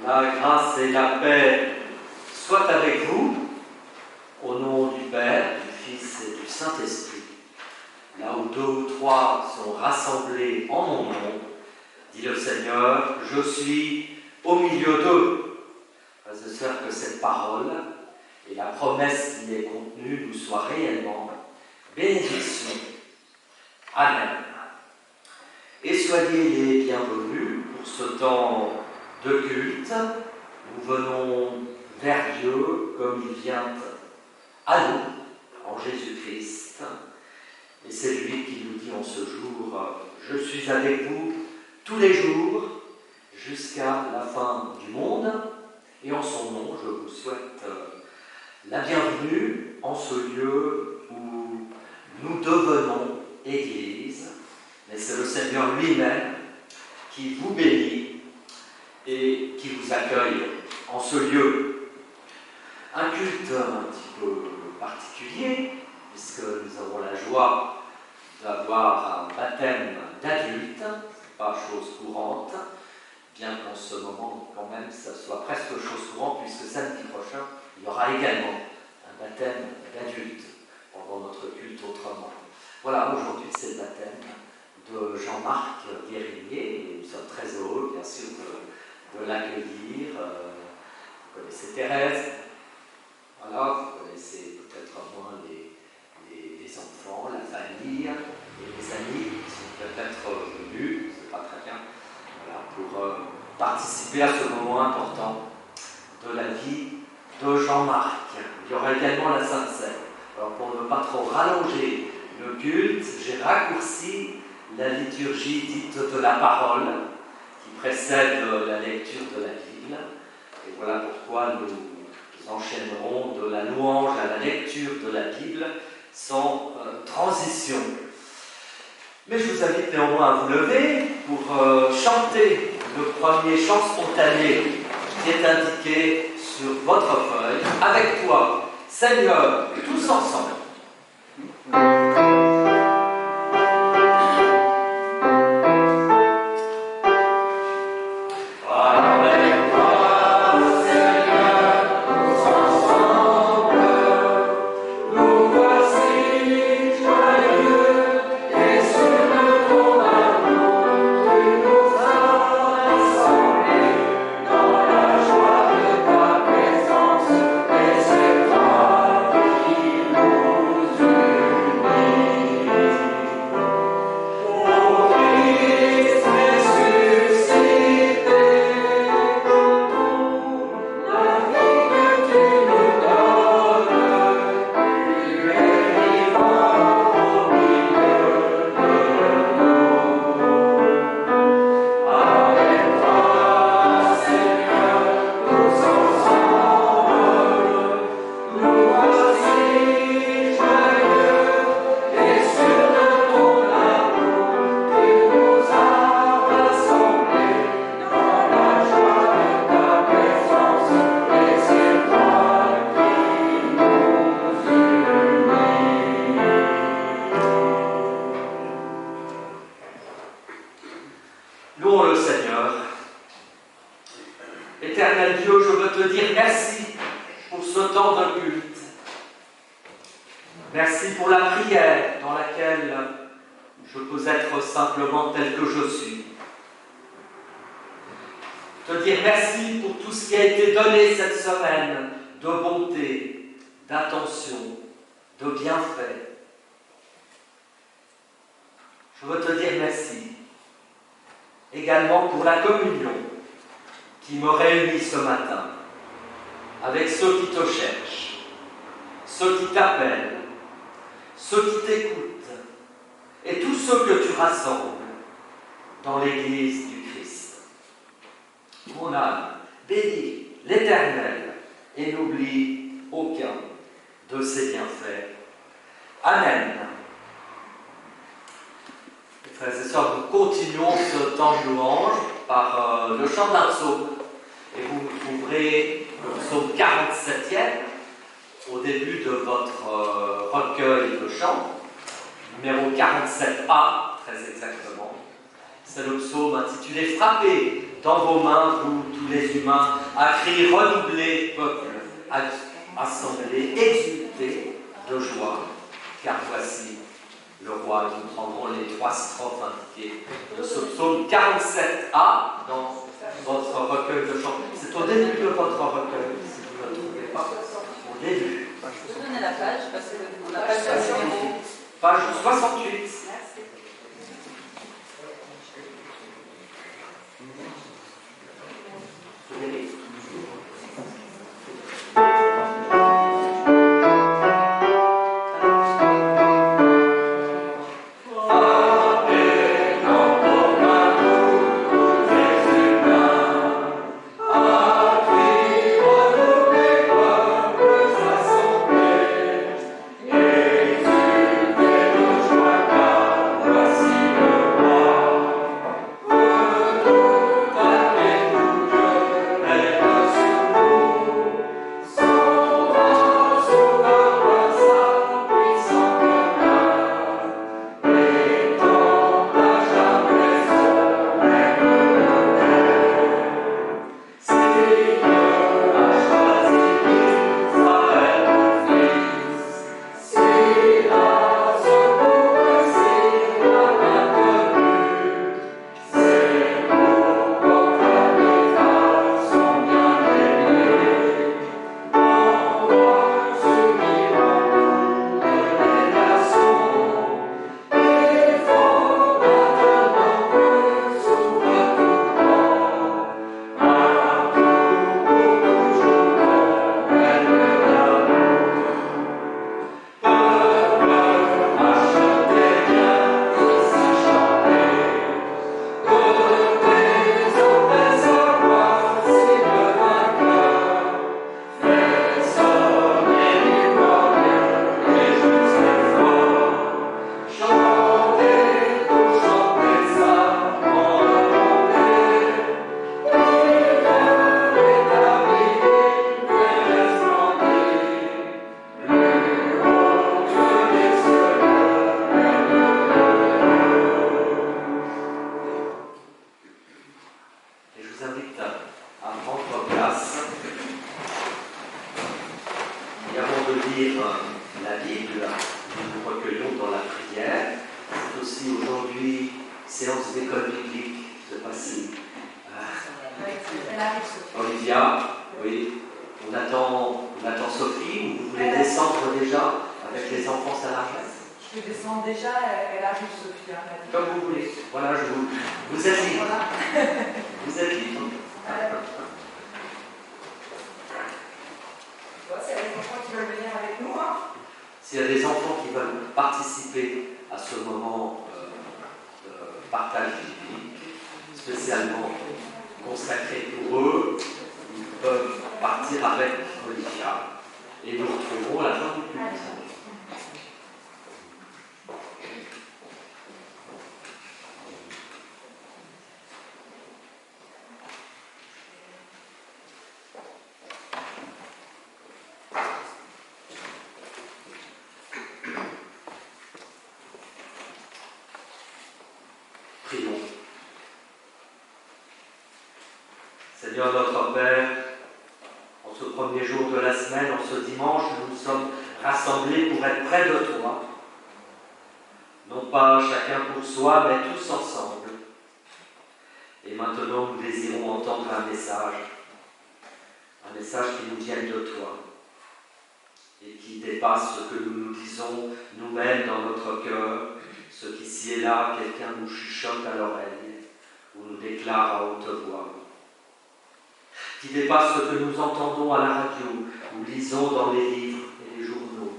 La grâce et la paix soient avec vous, au nom du Père, du Fils et du Saint-Esprit. Là où deux ou trois sont rassemblés en mon nom, dit le Seigneur, je suis au milieu d'eux. Frères et sœurs, que cette parole et la promesse qui est contenue nous soient réellement bénédiction. Amen. Et soyez les bienvenus pour ce temps de culte. Nous venons vers Dieu comme il vient à nous, en Jésus-Christ. Et c'est lui qui nous dit en ce jour, je suis avec vous tous les jours jusqu'à la fin du monde. Et en son nom, je vous souhaite la bienvenue en ce lieu où nous devenons Église. Mais c'est le Seigneur lui-même qui vous bénit et qui vous accueille en ce lieu. Un culte un petit peu particulier, puisque nous avons la joie d'avoir un baptême d'adulte, c'est pas chose courante, bien qu'en ce moment, quand même, ça soit presque chose courante, puisque samedi prochain, il y aura également un baptême d'adulte pendant notre culte autrement. Voilà, aujourd'hui, c'est le baptême de Jean-Marc Guérinier, et nous sommes très heureux, bien sûr, de l'accueillir. Vous connaissez Thérèse, voilà, vous connaissez peut-être moins les enfants, la famille et les amis qui sont peut-être venus, c'est pas très bien, voilà, pour participer à ce moment important de la vie de Jean-Marc. Il y aura également la Sainte Seine. Alors pour ne pas trop rallonger le culte, j'ai raccourci la liturgie dite de la parole qui précède la lecture de la Bible. Et voilà pourquoi nous enchaînerons de la louange à la lecture de la Bible sans transition. Mais je vous invite néanmoins à vous lever pour chanter le premier chant spontané qui est indiqué sur votre feuille. Avec toi, Seigneur, tous ensemble. Également pour la communion qui me réunit ce matin avec ceux qui te cherchent, ceux qui t'appellent, ceux qui t'écoutent et tous ceux que tu rassembles dans l'Église du Christ. Mon âme bénit l'Éternel et n'oublie aucun de ses bienfaits. Amen. Frères et sœurs, nous continuons ce temps de louange par le chant d'un psaume. Et vous trouverez le psaume 47e au début de votre recueil de chants, numéro 47A, très exactement. C'est le psaume intitulé « Frappez dans vos mains, vous, tous les humains, à cri redoublé, peuple, assemblé, exulté de joie, car voici le roi. Nous prendrons les 3 strophes indiquées de ce psaume 47a dans votre recueil de chants. C'est au début de votre recueil, si vous ne le trouvez pas, au début. Je peux donner la page, parce qu'on n'a pas le numéro. Page 68. Merci. S'il y a des enfants qui veulent participer à ce moment de partage biblique, spécialement consacré pour eux, ils peuvent partir avec Olivia et nous retrouverons à la fin du culte. Prions. Seigneur notre Père, en ce premier jour de la semaine, en ce dimanche, nous sommes rassemblés pour être près de toi. Non pas chacun pour soi, mais tous ensemble. Et maintenant, nous désirons entendre un message qui nous vienne de toi et qui dépasse ce que nous nous disons nous-mêmes dans notre cœur, ce qu'ici et là, quelqu'un nous chuchote à l'oreille ou nous déclare à haute voix, qui dépasse ce que nous entendons à la radio ou lisons dans les livres et les journaux,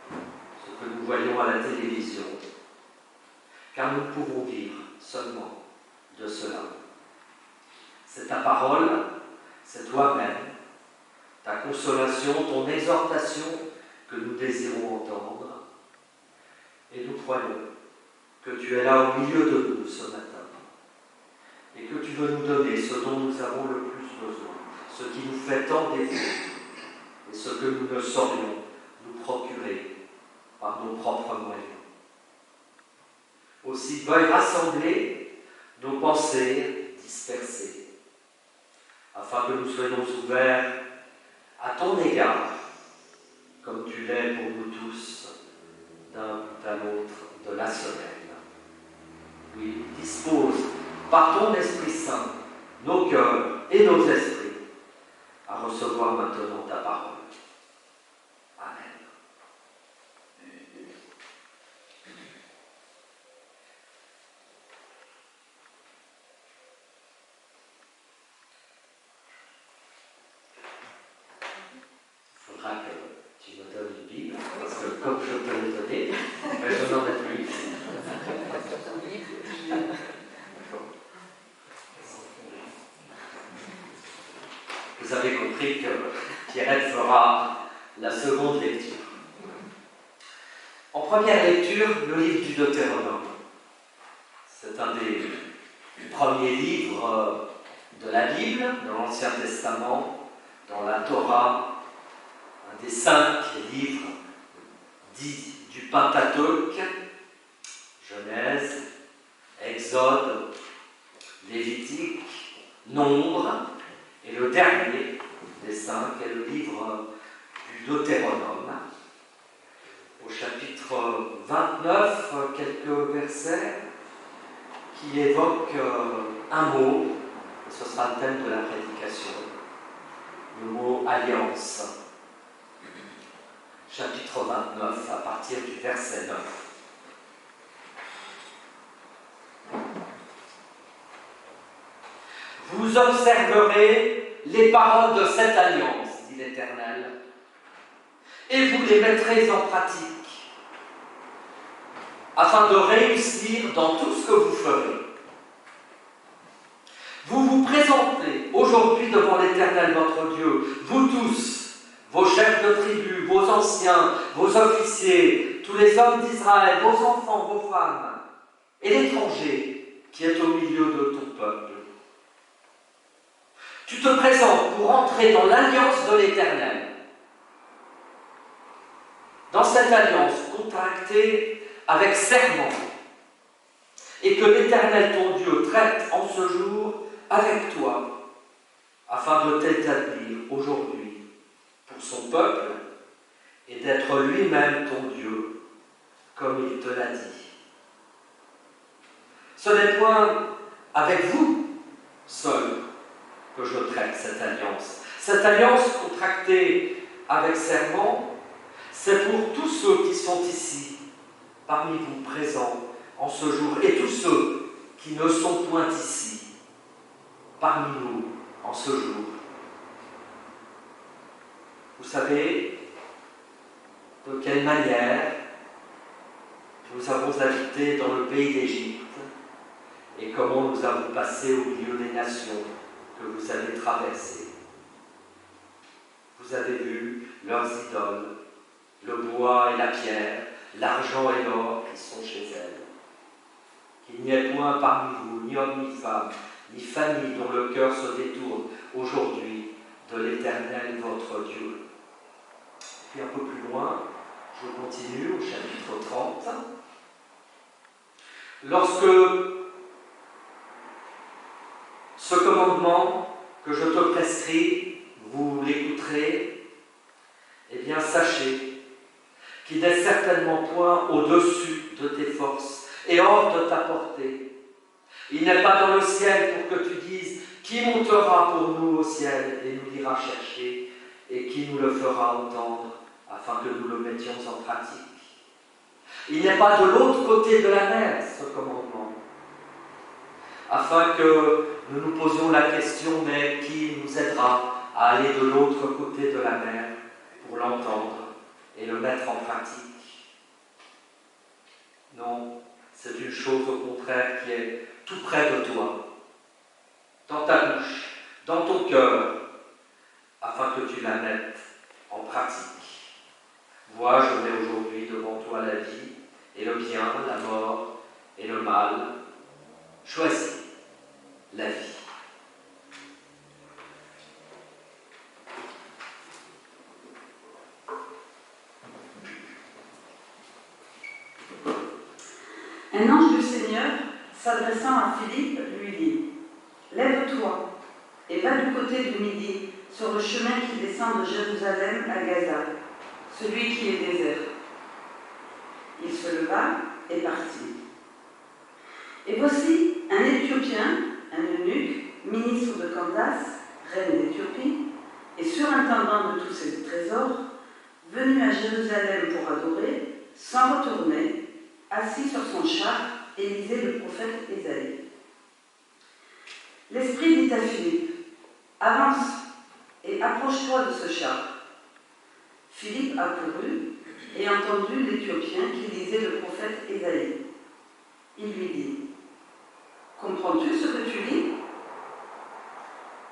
ce que nous voyons à la télévision, car nous pouvons vivre seulement de cela. C'est ta parole, c'est toi-même, ta consolation, ton exhortation que nous désirons entendre. Et nous croyons que tu es là au milieu de nous ce matin et que tu veux nous donner ce dont nous avons le plus besoin, ce qui nous fait tant défaut et ce que nous ne saurions nous procurer par nos propres moyens. Aussi, veuille rassembler nos pensées dispersés, afin que nous soyons ouverts à ton égard, comme tu l'es pour nous tous, d'un bout à l'autre de la semaine. Oui, dispose par ton Esprit Saint nos cœurs et nos esprits à recevoir maintenant ta parole. Amen. Il faudra que tu me donnes une Bible, parce que comme je peux le donner, je n'en ai plus. Vous avez compris que Pierrette fera la seconde lecture. En première lecture, le livre du Deutéronome. C'est un des premiers livres de la Bible, de l'Ancien Testament, dans la Torah, un des 5 livres dits du Pentateuque, Genèse, Exode, Lévitique, Nombre, et le dernier des 5 est le livre du Deutéronome. Au chapitre 29, quelques versets qui évoquent un mot, et ce sera le thème de la prédication, le mot alliance. Chapitre 29, à partir du verset 9. Vous observerez les paroles de cette alliance, dit l'Éternel, et vous les mettrez en pratique, afin de réussir dans tout ce que vous ferez. Vous vous présentez aujourd'hui devant l'Éternel votre Dieu, vous tous, vos chefs de tribu, vos anciens, vos officiers, tous les hommes d'Israël, vos enfants, vos femmes, et l'étranger qui est au milieu de ton peuple. Tu te présentes pour entrer dans l'alliance de l'Éternel. Dans cette alliance contractée avec serment, et que l'Éternel ton Dieu traite en ce jour avec toi, afin de t'établir aujourd'hui pour son peuple et d'être lui-même ton Dieu, comme il te l'a dit. Ce n'est point avec vous seul que je traite cette alliance. Cette alliance contractée avec serment, c'est pour tous ceux qui sont ici, parmi vous présents en ce jour, et tous ceux qui ne sont point ici, parmi nous en ce jour. Vous savez de quelle manière nous avons habité dans le pays d'Égypte et comment nous avons passé au milieu des nations que vous avez traversées. Vous avez vu leurs idoles, le bois et la pierre, l'argent et l'or qui sont chez elles. Qu'il n'y ait point parmi vous ni homme ni femme, ni famille dont le cœur se détourne aujourd'hui de l'Éternel votre Dieu. Puis un peu plus loin, je continue au chapitre 30. Lorsque ce commandement que je te prescris, vous l'écouterez, eh bien sachez qu'il n'est certainement point au-dessus de tes forces et hors de ta portée. Il n'est pas dans le ciel pour que tu dises « Qui montera pour nous au ciel et nous ira chercher et qui nous le fera entendre afin que nous le mettions en pratique ?» Il n'est pas de l'autre côté de la mer, ce commandement, afin que nous nous posions la question « Mais qui nous aidera à aller de l'autre côté de la mer pour l'entendre et le mettre en pratique ?» Non, c'est une chose au contraire qui est tout près de toi, dans ta bouche, dans ton cœur, afin que tu la mettes en pratique. Vois, je mets aujourd'hui devant toi la vie et le bien, la mort et le mal. Choisis la vie. Un ange du Seigneur, s'adressant à Philippe, lui dit : lève-toi et va du côté du midi sur le chemin qui descend de Jérusalem à Gaza, celui qui est désert. Il se leva et partit. Et voici un Éthiopien, un eunuque, ministre de Candace, reine d'Éthiopie, et surintendant de tous ses trésors, venu à Jérusalem pour adorer, s'en retournait, assis sur son char, et lisait le prophète Ésaïe. L'Esprit dit à Philippe, « Avance et approche-toi de ce char. » Philippe accourut et entendit l'Éthiopien qui lisait le prophète Ésaïe. Il lui dit, « Comprends-tu ce que tu lis ?»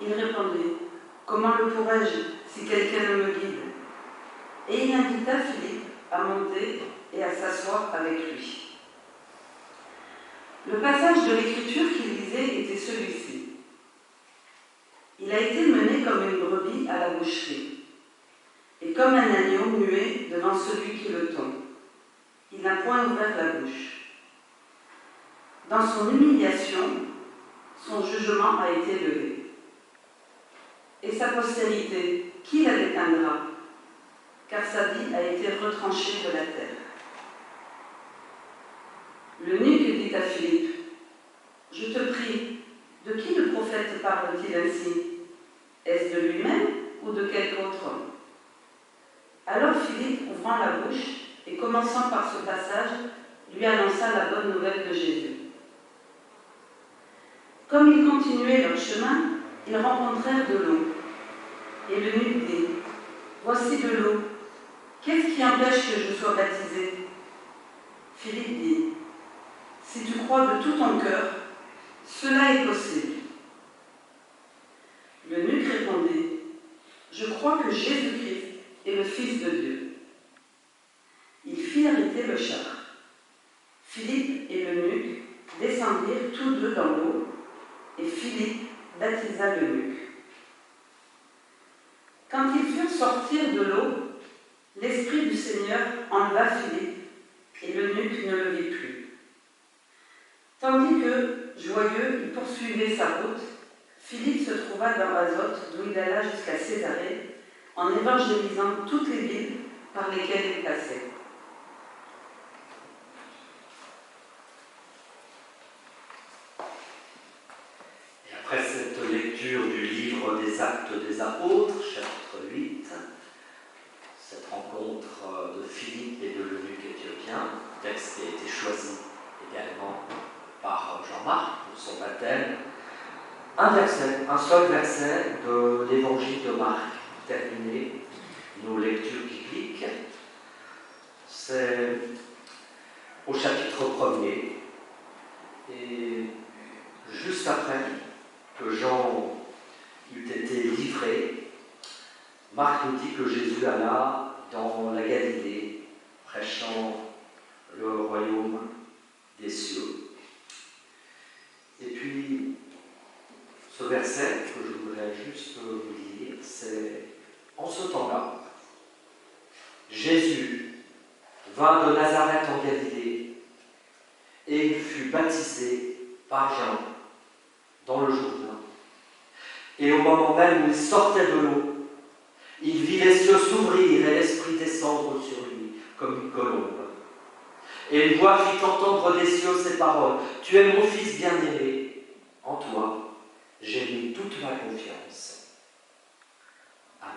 Il répondit, « Comment le pourrais-je si quelqu'un ne me guide ?» Et il invita Philippe à monter et à s'asseoir avec lui. Le passage de l'Écriture qu'il lisait était celui-ci. Il a été mené comme une brebis à la boucherie, et comme un agneau muet devant celui qui le tond. Il n'a point ouvert la bouche. Dans son humiliation, son jugement a été levé. Et sa postérité, qui la déteindra? Car sa vie a été retranchée de la terre. L'eunuque dit à Philippe, « Je te prie, de qui le prophète parle-t-il ainsi? Est-ce de lui-même ou de quelque autre homme ?» Alors Philippe, ouvrant la bouche et commençant par ce passage, lui annonça la bonne nouvelle de Jésus. Comme ils continuaient leur chemin, ils rencontrèrent de l'eau. Et l'eunuque dit, « Voici de l'eau. Qu'est-ce qui empêche que je sois baptisé ?» Philippe dit, « Si tu crois de tout ton cœur, cela est possible. » L'eunuque répondit, « Je crois que Jésus-Christ est le Fils de Dieu. » Il fit arrêter le char. Philippe et l'eunuque descendirent tous deux dans l'eau, et Philippe baptisa l'eunuque. Quand ils furent sortir de l'eau, l'Esprit du Seigneur enleva Philippe, et l'eunuque ne le vit plus. Tandis que, joyeux, il poursuivait sa route, Philippe se trouva dans Azote, d'où il alla jusqu'à Césarée, en évangélisant toutes les villes par lesquelles il passait. Et après cette lecture du livre des Actes des Apôtres, chapitre 8, cette rencontre de Philippe et de l'eunuque éthiopien, texte qui a été choisi également par Jean-Marc pour son baptême, un seul verset de l'évangile de Marc, terminé nos lectures bibliques. C'est au chapitre 1er, et juste après que Jean eut été livré, Marc nous dit que Jésus alla dans la Galilée, prêchant le royaume des cieux. Et puis, ce verset que je voudrais juste vous lire, c'est « En ce temps-là, Jésus vint de Nazareth en Galilée, et il fut baptisé par Jean dans le Jourdain. Et au moment même où il sortait de l'eau, il vit les cieux s'ouvrir et l'Esprit descendre sur lui comme une colombe. Et une voix fit entendre des cieux ces paroles. « Tu es mon Fils bien-aimé, en toi j'ai mis toute ma confiance. » Amen.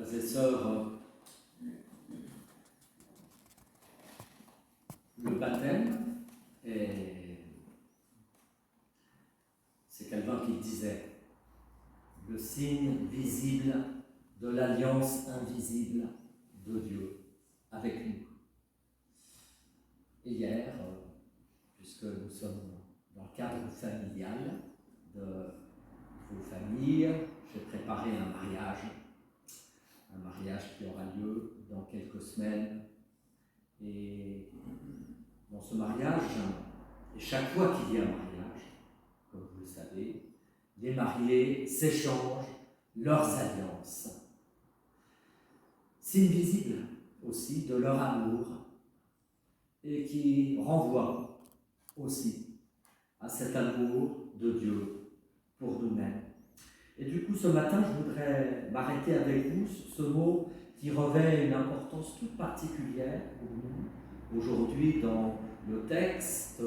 frères et sœurs, le baptême, c'est Calvin qui le disait, le signe visible de l'alliance invisible de Dieu avec nous. Et hier, puisque nous sommes dans le cadre familial de vos familles, j'ai préparé un mariage qui aura lieu dans quelques semaines. Et dans ce mariage, et chaque fois qu'il y a un mariage, comme vous le savez, les mariés s'échangent leurs alliances. Signe visible aussi de leur amour et qui renvoie aussi à cet amour de Dieu pour nous-mêmes. Et du coup, ce matin, je voudrais m'arrêter avec vous sur ce mot qui revêt une importance toute particulière pour nous aujourd'hui dans le texte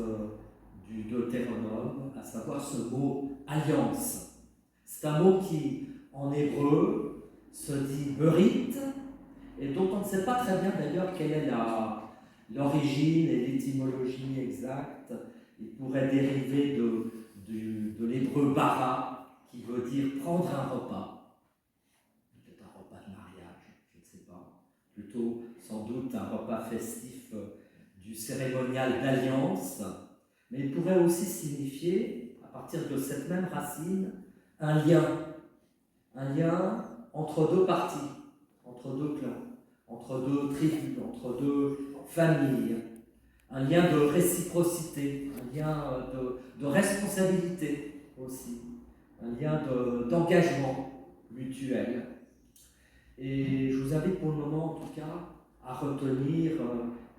du Deutéronome, à savoir ce mot « alliance ». C'est un mot qui, en hébreu, se dit « berit » et dont on ne sait pas très bien d'ailleurs quelle est l'origine et l'étymologie exacte. Il pourrait dériver de l'hébreu « bara », qui veut dire prendre un repas, peut-être un repas de mariage, je ne sais pas, plutôt sans doute un repas festif du cérémonial d'alliance, mais il pourrait aussi signifier, à partir de cette même racine, un lien entre deux parties, entre deux clans, entre deux tribus, entre deux familles, un lien de réciprocité, un lien de responsabilité aussi, un lien d'engagement mutuel. Et je vous invite pour le moment, en tout cas, à retenir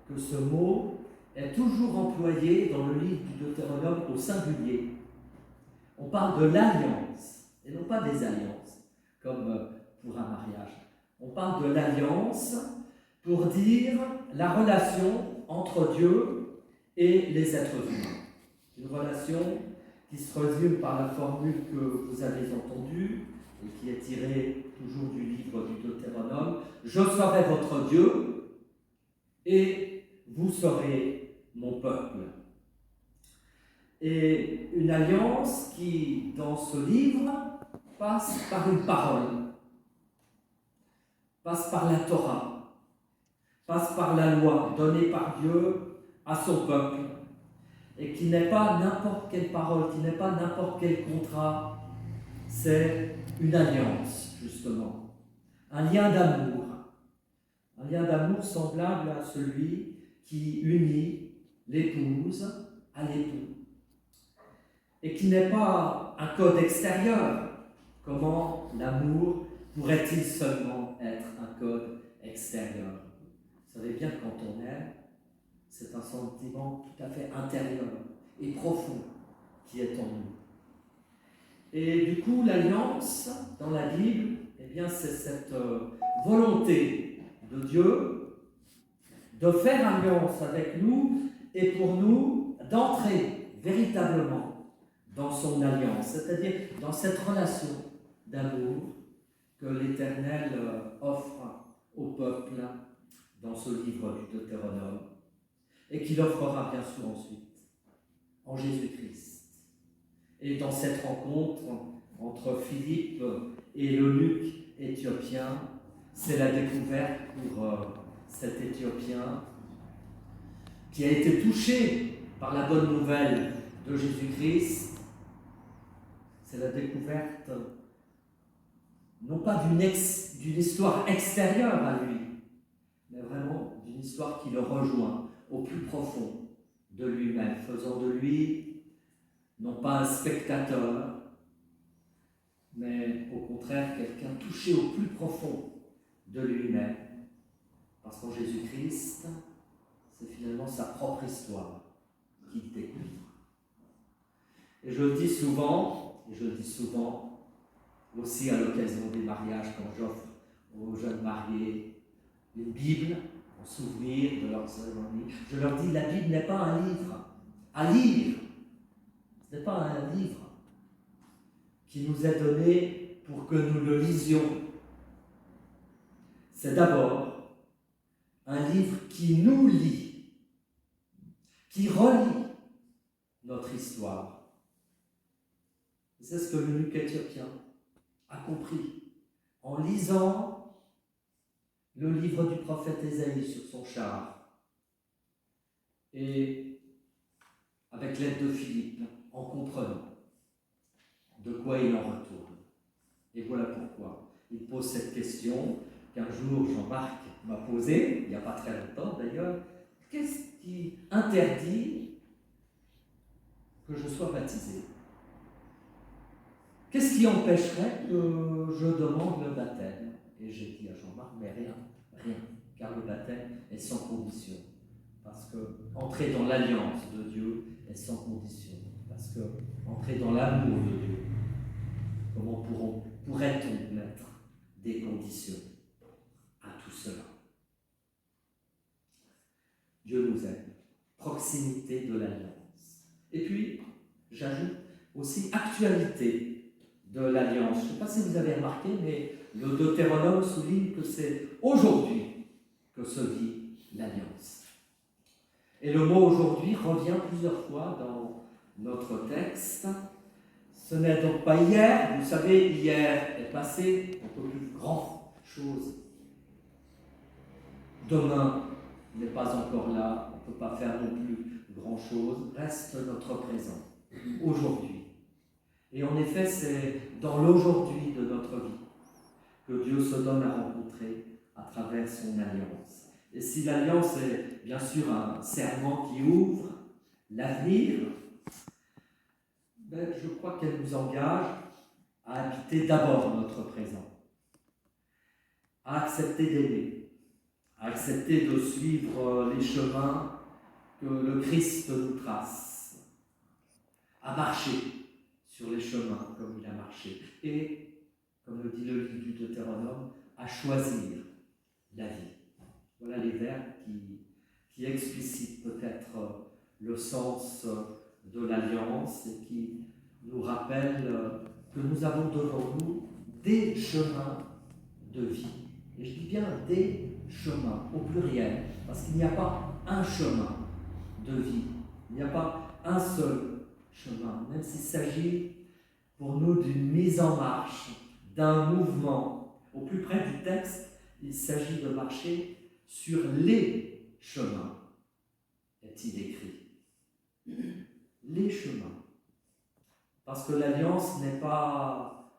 que ce mot est toujours employé dans le livre du Deutéronome au singulier. On parle de l'alliance, et non pas des alliances, comme pour un mariage. On parle de l'alliance pour dire la relation entre Dieu et les êtres humains. Une relation qui se résume par la formule que vous avez entendue et qui est tirée toujours du livre du Deutéronome. « Je serai votre Dieu et vous serez mon peuple ». Et une alliance qui, dans ce livre, passe par une parole, passe par la Torah, passe par la loi donnée par Dieu à son peuple, et qui n'est pas n'importe quelle parole, qui n'est pas n'importe quel contrat, c'est une alliance, justement. Un lien d'amour semblable à celui qui unit l'épouse à l'époux. Et qui n'est pas un code extérieur. Comment l'amour pourrait-il seulement être un code extérieur? Vous savez bien que quand on aime, c'est un sentiment tout à fait intérieur et profond qui est en nous. Et du coup, l'alliance dans la Bible, eh bien, c'est cette volonté de Dieu de faire alliance avec nous et pour nous d'entrer véritablement dans son alliance, c'est-à-dire dans cette relation d'amour que l'Éternel offre au peuple dans ce livre du Deutéronome, et qu'il offrera bien sûr ensuite en Jésus-Christ. Et dans cette rencontre entre Philippe et l'eunuque éthiopien, c'est la découverte pour cet Éthiopien qui a été touché par la bonne nouvelle de Jésus-Christ. C'est la découverte non pas d'une histoire extérieure à lui, mais vraiment d'une histoire qui le rejoint au plus profond de lui-même, faisant de lui non pas un spectateur, mais au contraire quelqu'un touché au plus profond de lui-même, parce qu'en Jésus-Christ, c'est finalement sa propre histoire qu'il découvre. Et je le dis souvent aussi à l'occasion des mariages, quand j'offre aux jeunes mariés une Bible, en souvenir de leur cérémonie, je leur dis, la Bible n'est pas un livre à lire. Ce n'est pas un livre qui nous est donné pour que nous le lisions. c'est d'abord un livre qui nous lie, qui relie notre histoire. C'est ce que l'eunuque éthiopien a compris en lisant le livre du prophète Ésaïe sur son char et avec l'aide de Philippe, en comprenant de quoi il en retourne. Et voilà pourquoi il pose cette question qu'un jour Jean-Marc m'a posée, il n'y a pas très longtemps d'ailleurs. Qu'est-ce qui interdit que je sois baptisé? Qu'est-ce qui empêcherait que je demande le baptême? Et j'ai dit à Jean-Marc, mais rien, car le baptême est sans condition. Parce que entrer dans l'alliance de Dieu est sans condition. Parce que entrer dans l'amour de Dieu, comment pourrait-on mettre des conditions à tout cela? Dieu nous aime. Proximité de l'alliance. Et puis, j'ajoute aussi actualité de l'alliance. Je ne sais pas si vous avez remarqué, mais le Deutéronome souligne que c'est aujourd'hui que se vit l'alliance. Et le mot aujourd'hui revient plusieurs fois dans notre texte. Ce n'est donc pas hier, vous savez, hier est passé, on ne peut plus grand chose. Demain n'est pas encore là, on ne peut pas faire non plus grand chose, reste notre présent, aujourd'hui. Et en effet, c'est dans l'aujourd'hui de notre vie que Dieu se donne à rencontrer à travers son alliance. Et si l'alliance est bien sûr un serment qui ouvre l'avenir, je crois qu'elle nous engage à habiter d'abord notre présent, à accepter d'aimer, à accepter de suivre les chemins que le Christ nous trace, à marcher sur les chemins comme il a marché, et, comme le dit le livre du Deutéronome, à choisir la vie. Voilà les verbes qui explicitent peut-être le sens de l'alliance et qui nous rappellent que nous avons devant nous des chemins de vie. Et je dis bien des chemins, au pluriel, parce qu'il n'y a pas un chemin de vie, il n'y a pas un seul chemin, même s'il s'agit pour nous d'une mise en marche, d'un mouvement. Au plus près du texte, il s'agit de marcher sur les chemins, est-il écrit. Les chemins. Parce que l'alliance n'est pas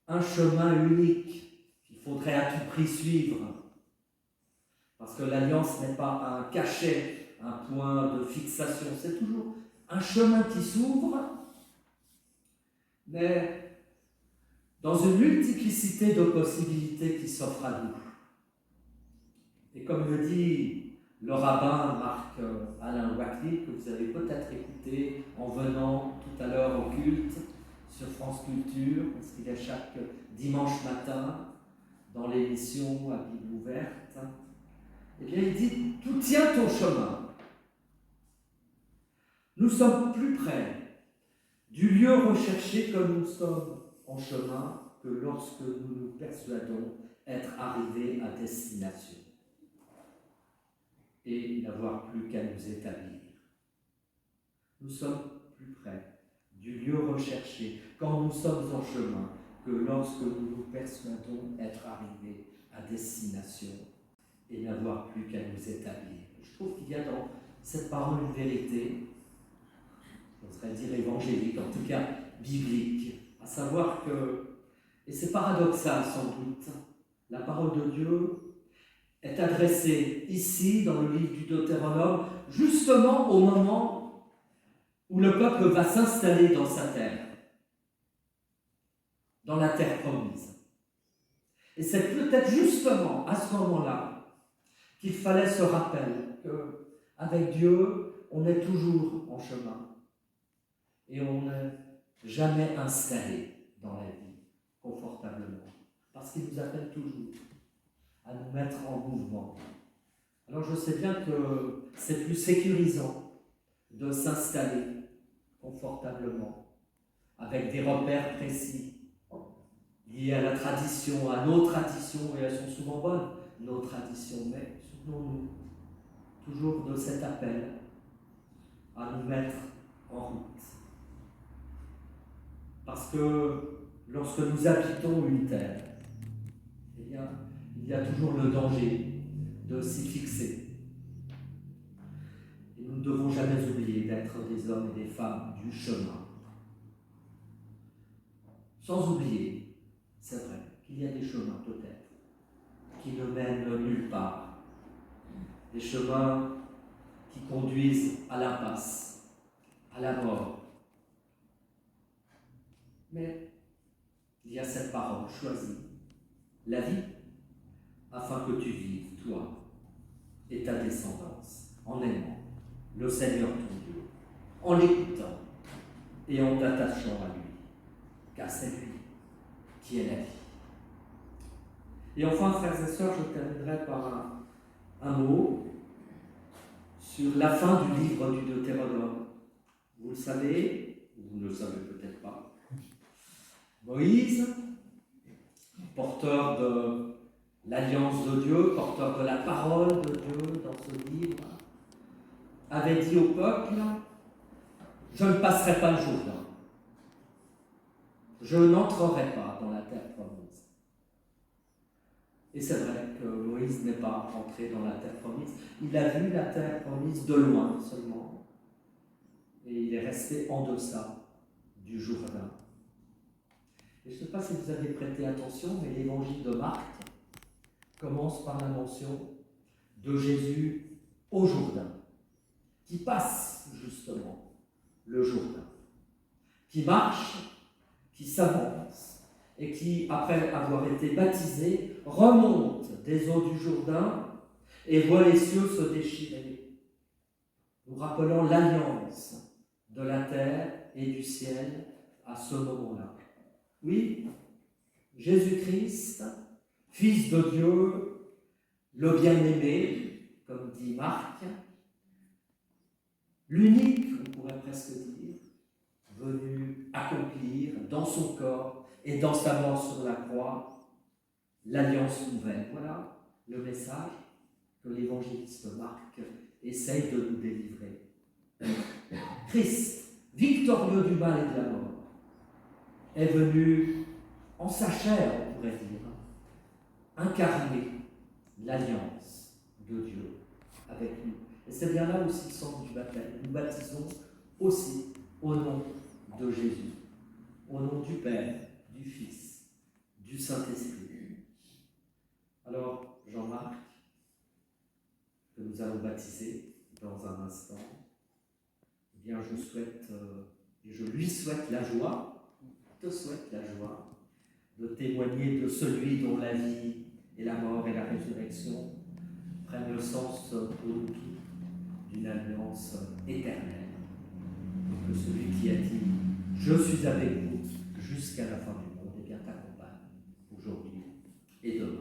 un chemin unique qu'il faudrait à tout prix suivre. Parce que l'alliance n'est pas un cachet, un point de fixation. C'est toujours un chemin qui s'ouvre, mais dans une multiplicité de possibilités qui s'offrent à nous. Et comme le dit le rabbin Marc-Alain Wackley, que vous avez peut-être écouté en venant tout à l'heure au culte sur France Culture, parce qu'il est chaque dimanche matin dans l'émission à Bible ouverte, eh bien il dit « Tout tient au chemin ». Nous sommes plus près du lieu recherché que nous sommes en chemin que lorsque nous nous persuadons être arrivés à destination et n'avoir plus qu'à nous établir. Nous sommes plus près du lieu recherché quand nous sommes en chemin que lorsque nous nous persuadons être arrivés à destination et n'avoir plus qu'à nous établir. Je trouve qu'il y a dans cette parole une vérité, on serait dire évangélique, en tout cas biblique, à savoir que, et c'est paradoxal sans doute, la parole de Dieu est adressée ici, dans le livre du Deutéronome, justement au moment où le peuple va s'installer dans sa terre, dans la terre promise. Et c'est peut-être justement à ce moment-là qu'il fallait se rappeler qu'avec Dieu, on est toujours en chemin et on n'est jamais installé dans la vie confortablement, parce qu'il nous appelle toujours à nous mettre en mouvement. Alors je sais bien que c'est plus sécurisant de s'installer confortablement, avec des repères précis, liés à la tradition, à nos traditions, et elles sont souvent bonnes. nos traditions, mais souvenons-nous toujours de cet appel à nous mettre en route. Parce que lorsque nous habitons une terre, eh bien, il y a toujours le danger de s'y fixer. Et nous ne devons jamais oublier d'être des hommes et des femmes du chemin. Sans oublier, c'est vrai, qu'il y a des chemins peut-être qui ne mènent nulle part. Des chemins qui conduisent à l'impasse, à la mort. Mais il y a cette parole choisie, la vie, afin que tu vives, toi et ta descendance, en aimant le Seigneur ton Dieu, en l'écoutant et en t'attachant à lui, car c'est lui qui est la vie. Et enfin, frères et sœurs, je terminerai par un mot sur la fin du livre du Deutéronome. Vous le savez, ou vous ne le savez peut-être pas, Moïse, porteur de l'alliance de Dieu, porteur de la parole de Dieu dans ce livre, avait dit au peuple, je ne passerai pas le Jourdain, je n'entrerai pas dans la terre promise. Et c'est vrai que Moïse n'est pas entré dans la terre promise, il a vu la terre promise de loin seulement, et il est resté en deçà du Jourdain. Et je ne sais pas si vous avez prêté attention, mais l'évangile de Marc commence par la mention de Jésus au Jourdain, qui passe justement le Jourdain, qui marche, qui s'avance, et qui, après avoir été baptisé, remonte des eaux du Jourdain et voit les cieux se déchirer, nous rappelant l'alliance de la terre et du ciel à ce moment-là. Oui, Jésus-Christ, Fils de Dieu, le bien-aimé, comme dit Marc, l'unique, on pourrait presque dire, venu accomplir dans son corps et dans sa mort sur la croix l'alliance nouvelle. Voilà le message que l'évangéliste Marc essaye de nous délivrer. Christ, victorieux du mal et de la mort, est venu en sa chair, on pourrait dire, incarner l'alliance de Dieu avec nous. Et c'est bien là aussi le sens du baptême. Nous baptisons aussi au nom de Jésus, au nom du Père, du Fils, du Saint-Esprit. Alors, Jean-Marc, que nous allons baptiser dans un instant, eh bien, je souhaite, et je lui souhaite la joie, te souhaite la joie de témoigner de celui dont la vie et la mort et la résurrection prennent le sens pour nous tous d'une alliance éternelle. Que celui qui a dit « Je suis avec vous jusqu'à la fin du monde » eh bien t'accompagne aujourd'hui et demain.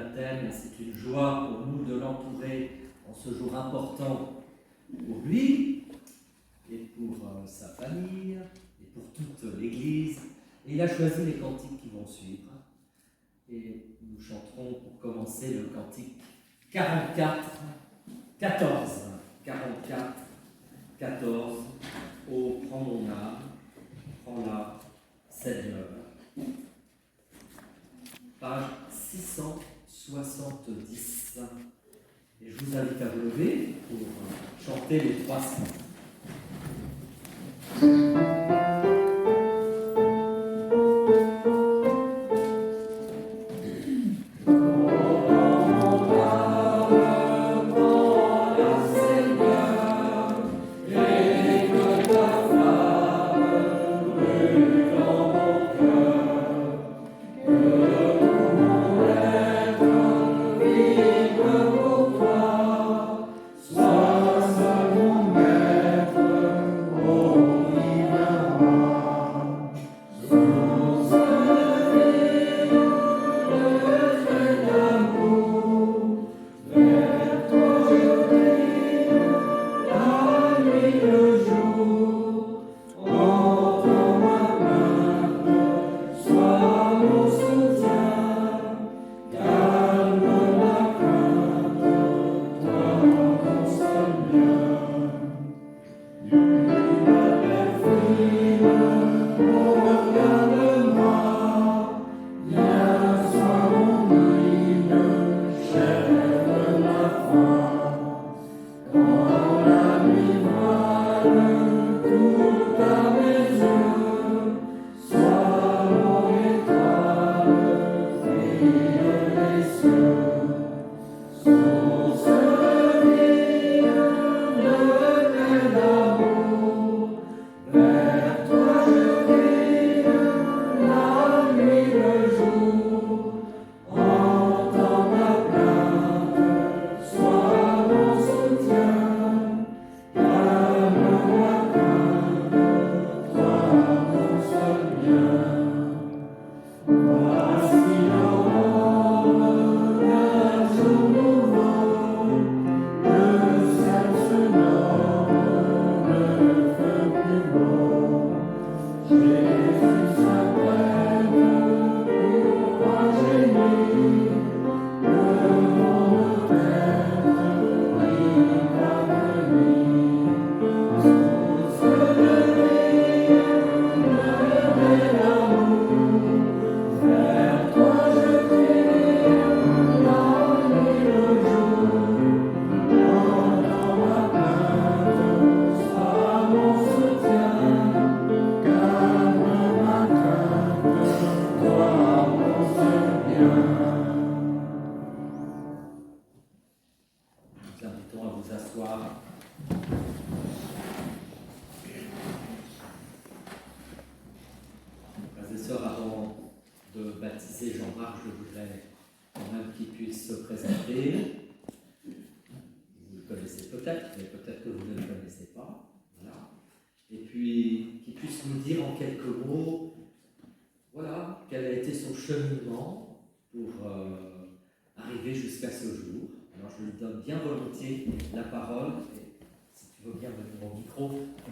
baptême. C'est une joie pour nous de l'entourer en ce jour important pour lui et pour sa famille et pour toute l'Église. Et il a choisi les cantiques qui vont suivre. Et nous chanterons pour commencer le cantique 44, 14. 44, 14. Oh, prends mon âme, prends-la, Seigneur. Page 670. Et je vous invite à vous lever pour chanter les 300.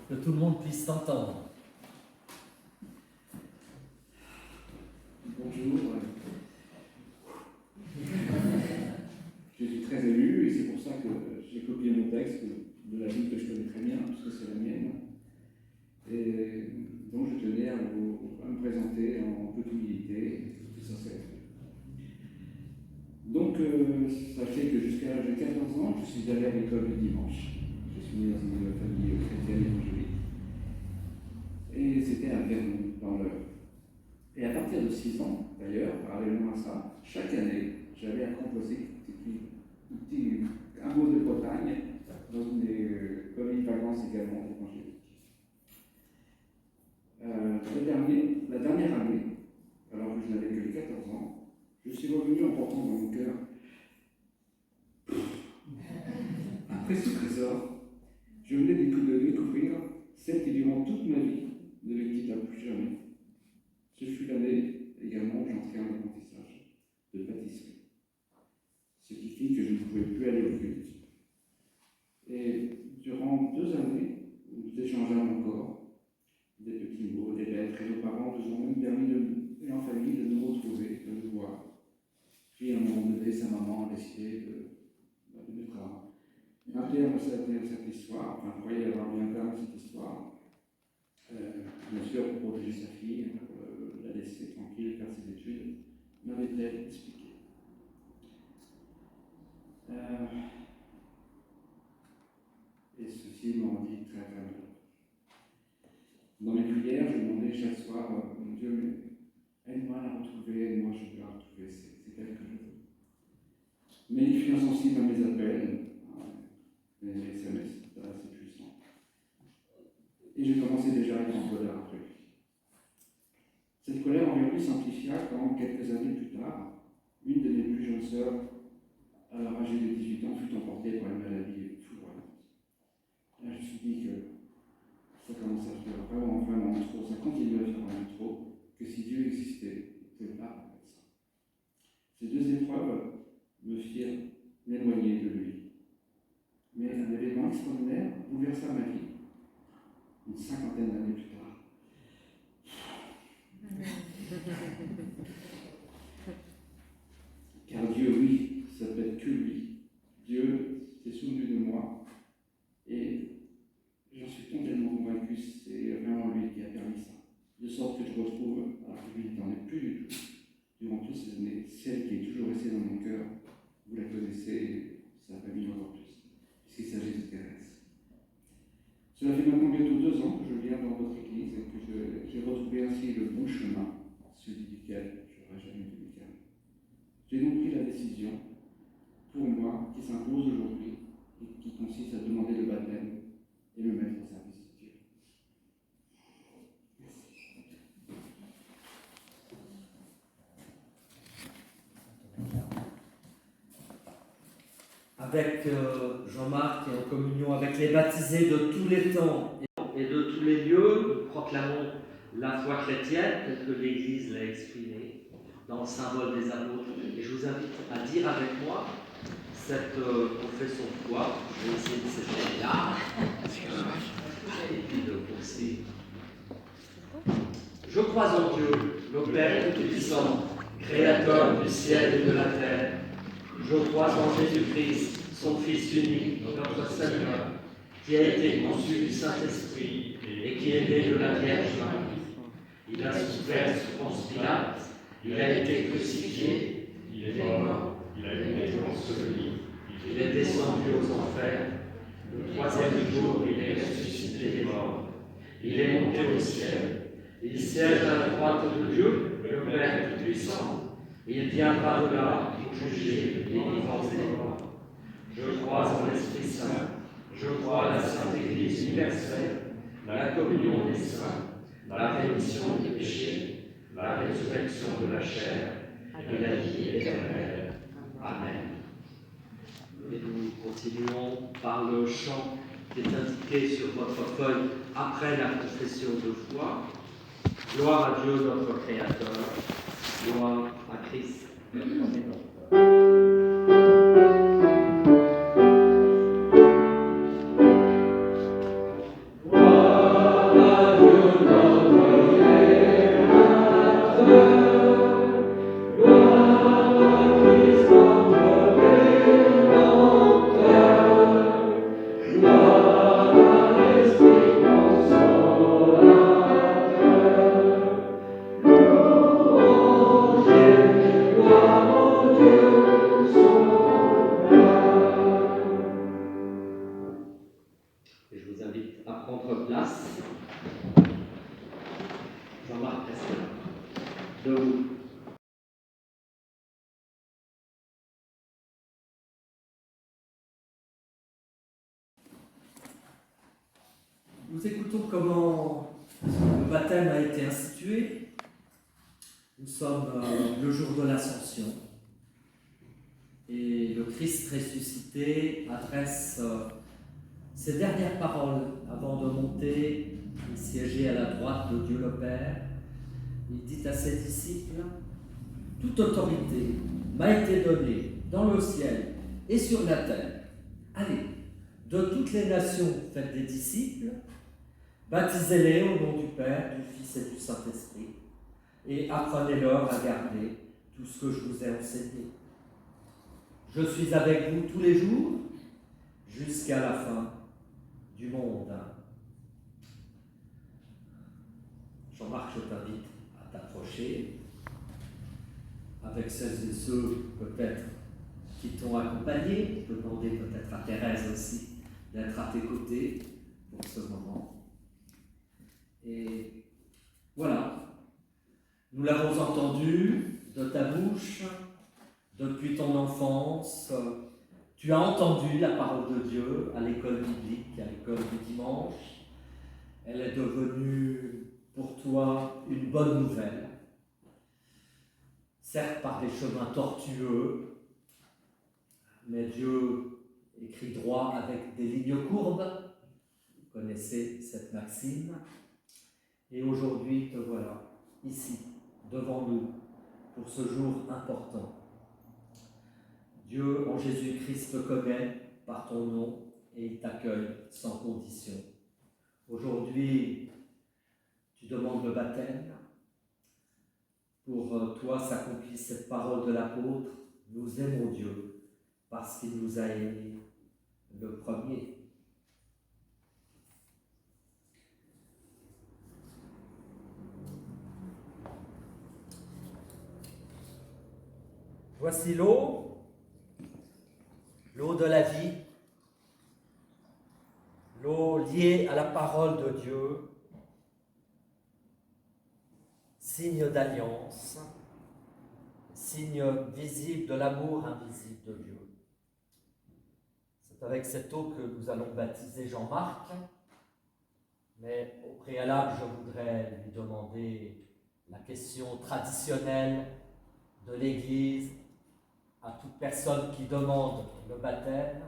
Que tout le monde puisse s'entendre. Bonjour. Je suis très ému et c'est pour ça que j'ai copié mon texte de la ville que je connais très bien, puisque c'est la mienne. Et donc je tenais à me présenter en toute humilité, toute sincérité. Donc sachez que jusqu'à l'âge de 14 ans, je suis allé à l'école le dimanche. Je suis né dans une famille chrétienne évangélique. Et c'était à Vernon, dans l'Eure. Et à partir de 6 ans, d'ailleurs, parallèlement à ça, chaque année, j'avais à composer un mot de Bretagne dans une des colonies de vacances également évangéliques. La dernière année, alors que je n'avais que 14 ans, je suis revenu en portant dans mon cœur un précieux trésor. Je venais de découvrir celle qui, durant toute ma vie, ne me quitta plus jamais. Ce fut l'année également où j'entrai en apprentissage de pâtisserie. signifie que je ne pouvais plus aller au culte. Et durant 2 années, nous échangeâmes encore des petits mots, des lettres, et nos parents nous ont même permis, et en famille, de nous retrouver, de nous voir. Puis à un moment donné, sa maman a décidé de mettre un terme à cette histoire, enfin, croyez avoir mis un terme à cette histoire. Bien sûr, pour protéger sa fille, pour la laisser tranquille, faire ses études, m'avait-elle expliqué. Et ceci m'a rendu très très malheureux. Dans mes prières, je demandais chaque soir, mon Dieu, mais aide-moi à la retrouver, aide-moi, je veux la retrouver, c'est elle que je veux. Mais il fut insensible à mes appels, mes SMS, c'est assez puissant. Et j'ai commencé déjà à être en colère après lui. Cette colère envers lui s'amplifia quand, quelques années plus tard, une de mes plus jeunes sœurs, alors âgée de 18 ans, fut emportée par une maladie foudroyante. Là, je me suis dit que ça commence à faire vraiment trop, ça continue à faire vraiment trop, que si Dieu existait, il ne pouvait pas permettre ça. Ces 2 épreuves me firent m'éloigner de lui. Mais un événement extraordinaire bouleversa ma vie, une 50aine d'années plus tard. Car Dieu, oui, ça peut être que lui. Dieu s'est souvenu de moi et j'en suis complètement convaincu, c'est vraiment lui qui a permis ça. De sorte que je retrouve, alors que lui n'en est plus du tout, durant toutes ces années, celle qui est toujours restée dans mon cœur. Vous la connaissez, sa famille encore plus, puisqu'il s'agit de Thérèse. Cela fait maintenant bientôt 2 ans que je viens dans votre église et que j'ai retrouvé ainsi le bon chemin, celui duquel je n'aurais jamais dû me calmer. J'ai donc pris la décision, pour moi, qui s'impose aujourd'hui et qui consiste à demander le baptême et me mettre au service de Dieu. Merci. Avec Jean-Marc et en communion avec les baptisés de tous les temps et de tous les lieux, nous proclamons la foi chrétienne telle que l'Église l'a exprimée dans le symbole des apôtres. Et je vous invite à dire avec moi cette confession de foi. Je vais essayer de s'éteindre là et puis de poursuivre. Je crois en Dieu, le Père Tout-Puissant, Créateur du ciel et de la terre. Je crois en Jésus-Christ, son Fils unique, notre Seigneur, qui a été conçu du Saint-Esprit et qui est né de la Vierge Marie. Il a souffert sous Ponce Pilate, il a été crucifié, il est mort, il a été enseveli, il est descendu aux enfers. Le 3e jour, il est ressuscité des morts. Il est monté au ciel. Il siège à la droite de Dieu, le Père Tout-Puissant. Il viendra de là pour juger les vivants et les morts. Je crois en l'Esprit Saint. Je crois à la Sainte Église universelle, la communion des saints, la rémission des péchés, la résurrection de la chair et la vie éternelle. Amen. Et nous continuons par le chant qui est indiqué sur votre feuille après la confession de foi. Gloire à Dieu notre Créateur, gloire à Christ notre Rédempteur. Nous écoutons comment le baptême a été institué. Nous sommes le jour de l'Ascension. Et le Christ ressuscité adresse ses dernières paroles avant de monter et siéger à la droite de Dieu le Père. Il dit à ses disciples: toute autorité m'a été donnée dans le ciel et sur la terre. Allez, de toutes les nations, faites des disciples, baptisez-les au nom du Père, du Fils et du Saint-Esprit, et apprenez-leur à garder tout ce que je vous ai enseigné. Je suis avec vous tous les jours, jusqu'à la fin du monde. Jean-Marc, je t'invite à t'approcher avec celles et ceux peut-être qui t'ont accompagné. Je peux demander peut-être à Thérèse aussi d'être à tes côtés pour ce moment. Et voilà, nous l'avons entendu de ta bouche depuis ton enfance. Tu as entendu la parole de Dieu à l'école biblique, à l'école du dimanche. Elle est devenue pour toi une bonne nouvelle. Certes par des chemins tortueux, mais Dieu écrit droit avec des lignes courbes. Vous connaissez cette maxime. Et aujourd'hui, te voilà, ici, devant nous, pour ce jour important. Dieu, en Jésus-Christ, te connaît par ton nom et il t'accueille sans condition. Aujourd'hui, tu demandes le baptême. Pour toi, s'accomplisse cette parole de l'apôtre. Nous aimons Dieu parce qu'il nous a aimés le premier. Voici l'eau de la vie, l'eau liée à la parole de Dieu, signe d'alliance, signe visible de l'amour invisible de Dieu. C'est avec cette eau que nous allons baptiser Jean-Marc, mais au préalable, je voudrais lui demander la question traditionnelle de l'Église à toute personne qui demande le baptême.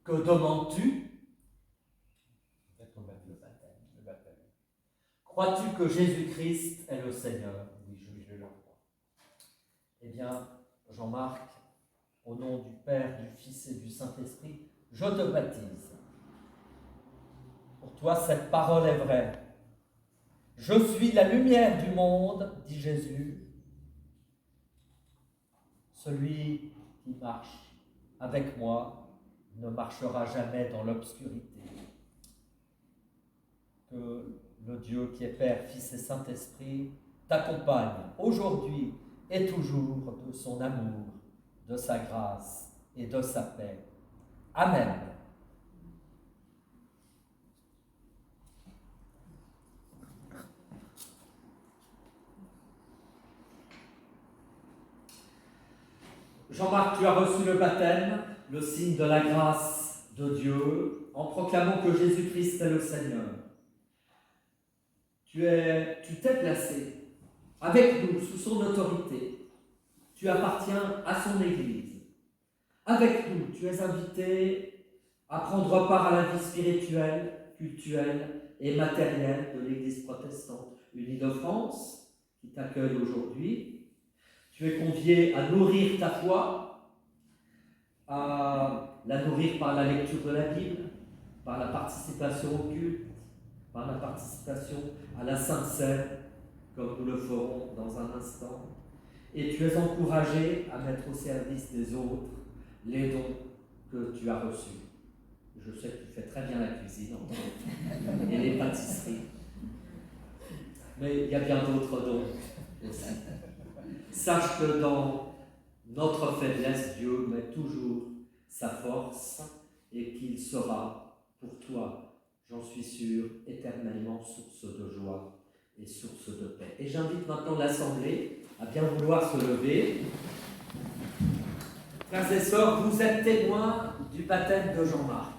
Que demandes-tu? Le baptême. Crois-tu que Jésus-Christ est le Seigneur? Oui, je le crois. Eh bien, Jean-Marc, au nom du Père, du Fils et du Saint-Esprit, je te baptise. Pour toi, cette parole est vraie. Je suis la lumière du monde, dit Jésus. Celui qui marche avec moi ne marchera jamais dans l'obscurité. Que le Dieu qui est Père, Fils et Saint-Esprit t'accompagne aujourd'hui et toujours de son amour, de sa grâce et de sa paix. Amen. Jean-Marc, tu as reçu le baptême, le signe de la grâce de Dieu, en proclamant que Jésus-Christ est le Seigneur. Tu t'es placé avec nous, sous son autorité. Tu appartiens à son Église. Avec nous, tu es invité à prendre part à la vie spirituelle, cultuelle et matérielle de l'Église protestante unie de France, qui t'accueille aujourd'hui. Tu es convié à nourrir ta foi, à la nourrir par la lecture de la Bible, par la participation au culte, par la participation à la Sainte Seine, comme nous le ferons dans un instant. Et tu es encouragé à mettre au service des autres les dons que tu as reçus. Je sais que tu fais très bien la cuisine, et les pâtisseries. Mais il y a bien d'autres dons aussi. Sache que dans notre faiblesse, Dieu met toujours sa force et qu'il sera pour toi, j'en suis sûr, éternellement source de joie et source de paix. Et j'invite maintenant l'Assemblée à bien vouloir se lever. Frères et sœurs, vous êtes témoins du baptême de Jean-Marc.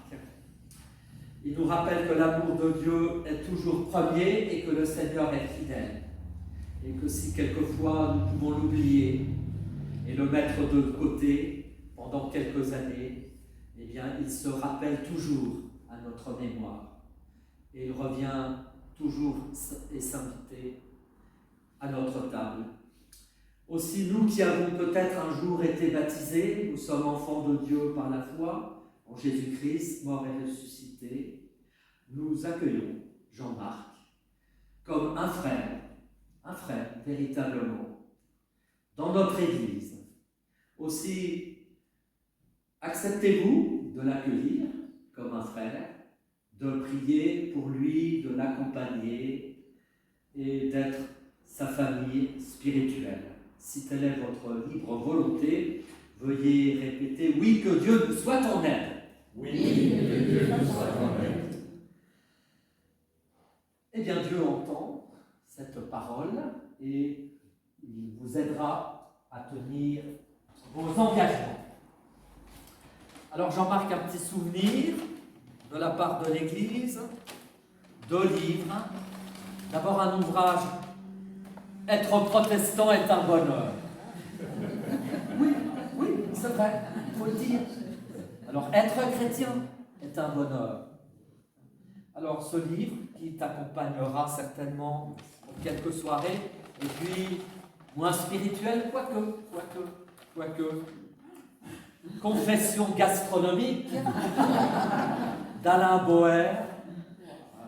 Il nous rappelle que l'amour de Dieu est toujours premier et que le Seigneur est fidèle. Et que si quelquefois nous pouvons l'oublier et le mettre de côté pendant quelques années, eh bien il se rappelle toujours à notre mémoire. Et il revient toujours et s'inviter à notre table Aussi, nous qui avons peut-être un jour été baptisés, nous sommes enfants de Dieu par la foi en Jésus-Christ, mort et ressuscité, nous accueillons Jean-Marc comme un frère véritablement, dans notre Église. Aussi, acceptez-vous de l'accueillir comme un frère, de prier pour lui, de l'accompagner et d'être sa famille spirituelle. Si telle est votre libre volonté, veuillez répéter « Oui, que Dieu nous soit en aide ». Oui, que Dieu nous soit en aide. Eh bien, Dieu entend cette parole et il vous aidera à tenir vos engagements. Alors, j'en marque un petit souvenir de la part de l'Église, 2 livres. D'abord, un ouvrage « Être protestant est un bonheur ». Oui, c'est vrai, il faut le dire. Alors, être chrétien est un bonheur. Alors, ce livre qui t'accompagnera certainement pour quelques soirées, et puis moins spirituel, quoique. Confession gastronomique d'Alain Boer,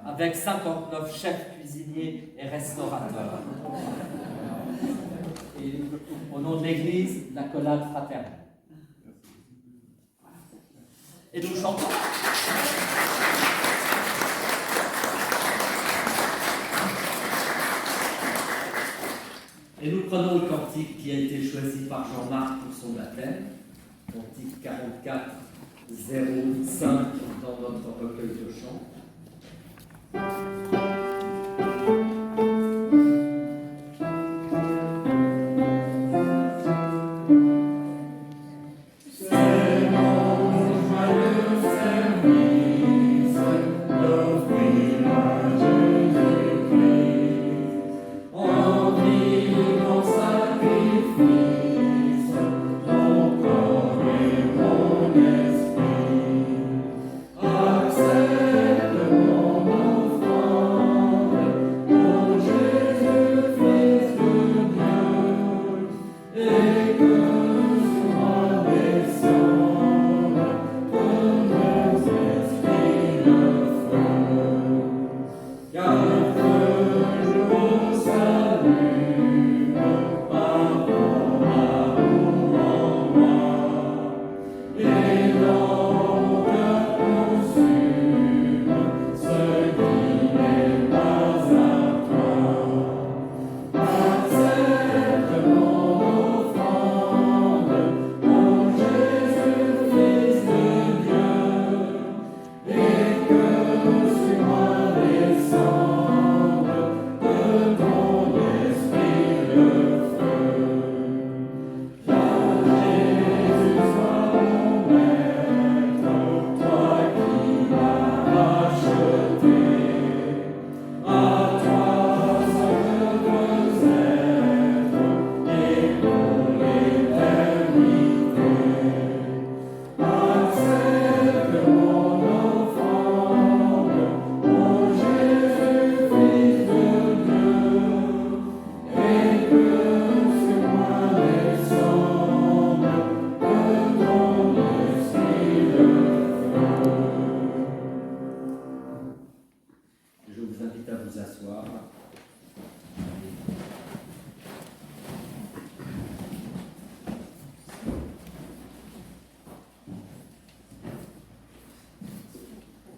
avec 59 chefs cuisiniers et restaurateurs. Et au nom de l'Église, l'accolade fraternelle. Et nous chantons. Et nous prenons le cantique qui a été choisi par Jean-Marc pour son baptême, cantique 44, 05 dans notre recueil de chants.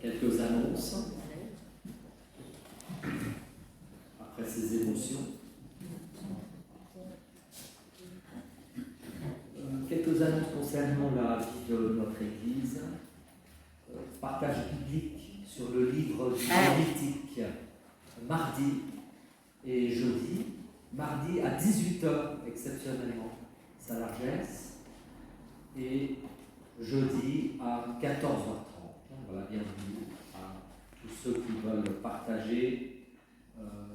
Quelques annonces après ces émotions. Quelques annonces concernant la vie de notre Église. Partage public sur le livre du Lévitique mardi et jeudi. Mardi à 18h exceptionnellement, sa largesse, et jeudi à 14h30. Voilà, bienvenue à tous ceux qui veulent partager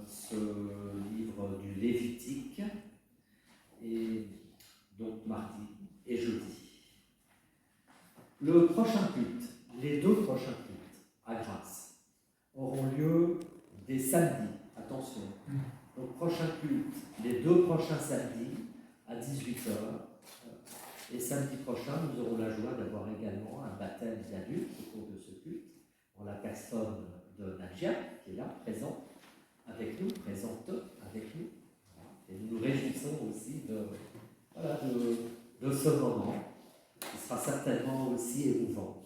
ce livre du Lévitique, et donc mardi et jeudi. Le prochain culte, les 2 prochains cultes à Grasse, auront lieu des samedis. Attention. Donc prochain culte, les 2 prochains samedis, à 18 heures. Et samedi prochain, nous aurons la joie d'avoir également un baptême d'adultes au cours de ce culte, en la personne de Nadia, qui est là, présente avec nous, présente avec nous. Et nous nous réjouissons aussi de ce moment, qui sera certainement aussi émouvant.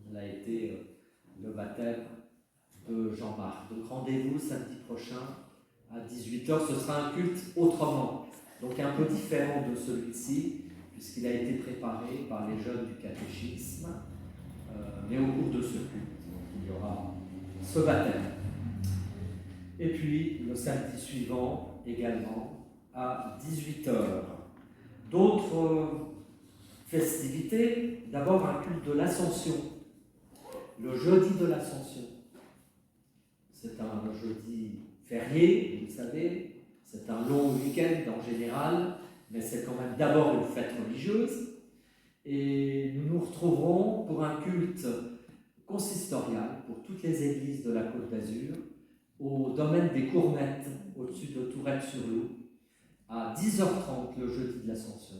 Il a été le baptême de Jean-Marc. Donc rendez-vous samedi prochain à 18h. Ce sera un culte autrement, donc un peu différent de celui-ci, puisqu'il a été préparé par les jeunes du catéchisme, mais au cours de ce culte, il y aura ce baptême. Et puis le samedi suivant également à 18h. D'autres festivités, d'abord un culte de l'Ascension, le jeudi de l'Ascension. C'est un jeudi férié, vous le savez, c'est un long week-end en général, mais c'est quand même d'abord une fête religieuse. Et nous nous retrouverons pour un culte consistorial pour toutes les églises de la Côte d'Azur, au domaine des Courmettes, au-dessus de Tourette-sur-Loup, à 10h30 le jeudi de l'Ascension.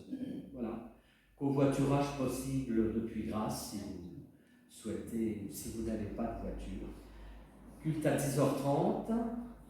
Voilà. Covoiturage possible depuis Grasse, si vous souhaitez, ou si vous n'avez pas de voiture. Culte à 10h30,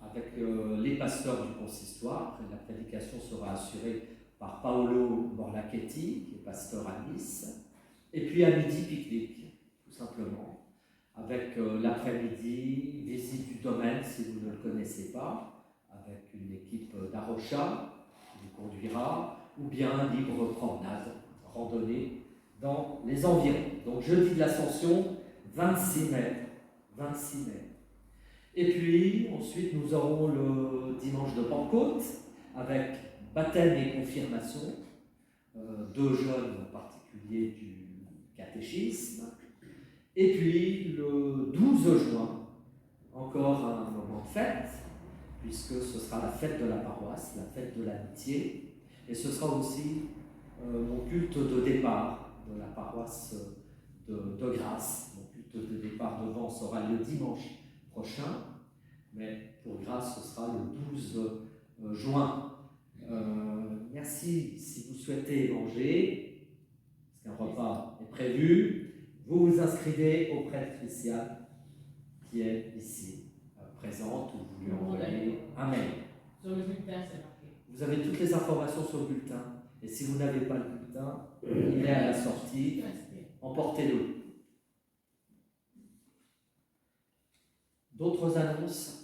avec les pasteurs du consistoire. La prédication sera assurée par Paolo Morlachetti, qui est pasteur à Nice. Et puis à midi, pique-nique, tout simplement, avec l'après-midi, visite du domaine, si vous ne le connaissez pas, avec une équipe d'Arocha qui vous conduira, ou bien libre promenade, randonnée dans les environs. Donc jeudi de l'Ascension, 26 mai. 26 mai. Et puis, ensuite, nous aurons le dimanche de Pentecôte, avec baptême et confirmation, deux jeunes en particulier du catéchisme. Et puis, le 12 juin, encore un moment de fête, puisque ce sera la fête de la paroisse, la fête de l'amitié, et ce sera aussi mon culte de départ de la paroisse de Grasse. Mon culte de départ devant sera le dimanche prochain, mais pour Grasse, ce sera le 12 juin. Merci. Si vous souhaitez manger, parce qu'un repas est prévu, vous vous inscrivez auprès de Christiane, qui est ici, présente, ou vous lui envoyez un mail. Sur le bulletin, c'est marqué. Vous avez toutes les informations sur le bulletin, et si vous n'avez pas le bulletin, il est à la sortie, emportez-le. D'autres annonces?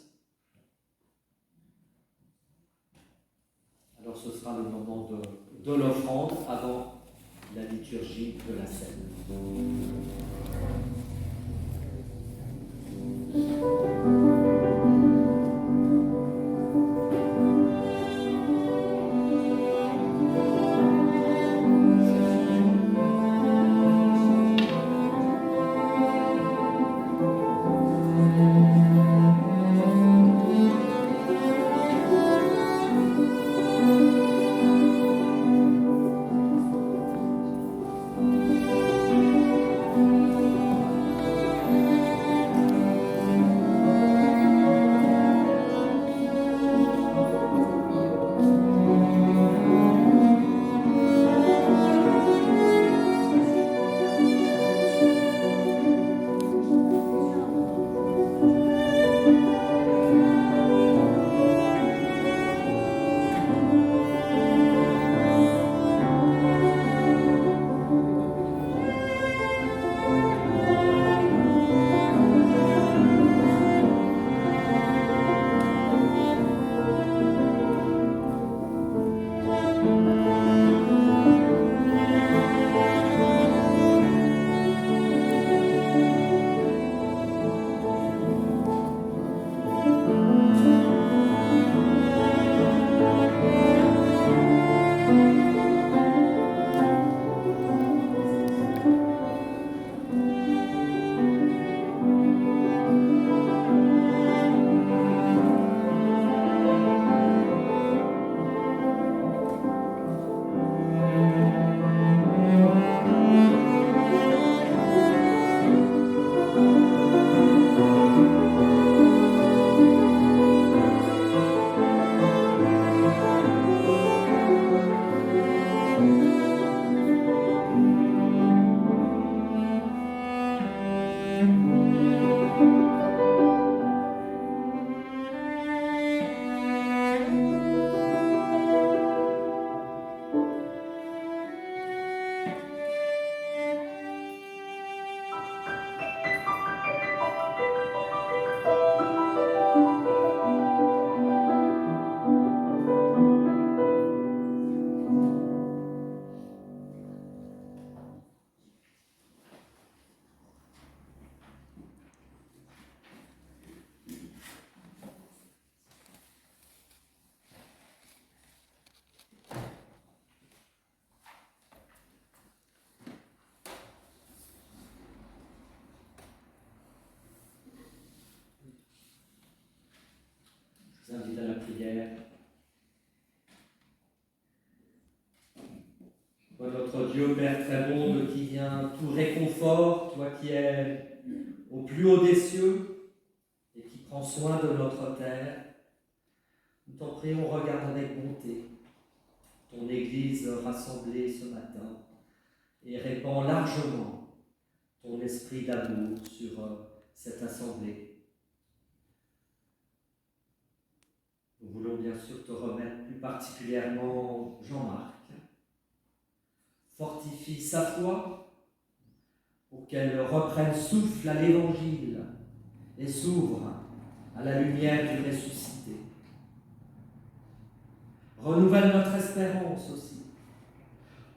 Alors ce sera le moment de l'offrande avant la liturgie de la scène. notre Dieu Père très bon, qui vient tout réconfort, toi qui es au plus haut des cieux et qui prends soin de notre terre, nous t'en prions, regarde avec bonté ton Église rassemblée ce matin et répands largement ton esprit d'amour sur cette assemblée. Nous voulons bien sûr te remettre plus particulièrement Jean-Marc. Fortifie sa foi pour qu'elle reprenne souffle à l'Évangile et s'ouvre à la lumière du ressuscité. Renouvelle notre espérance aussi,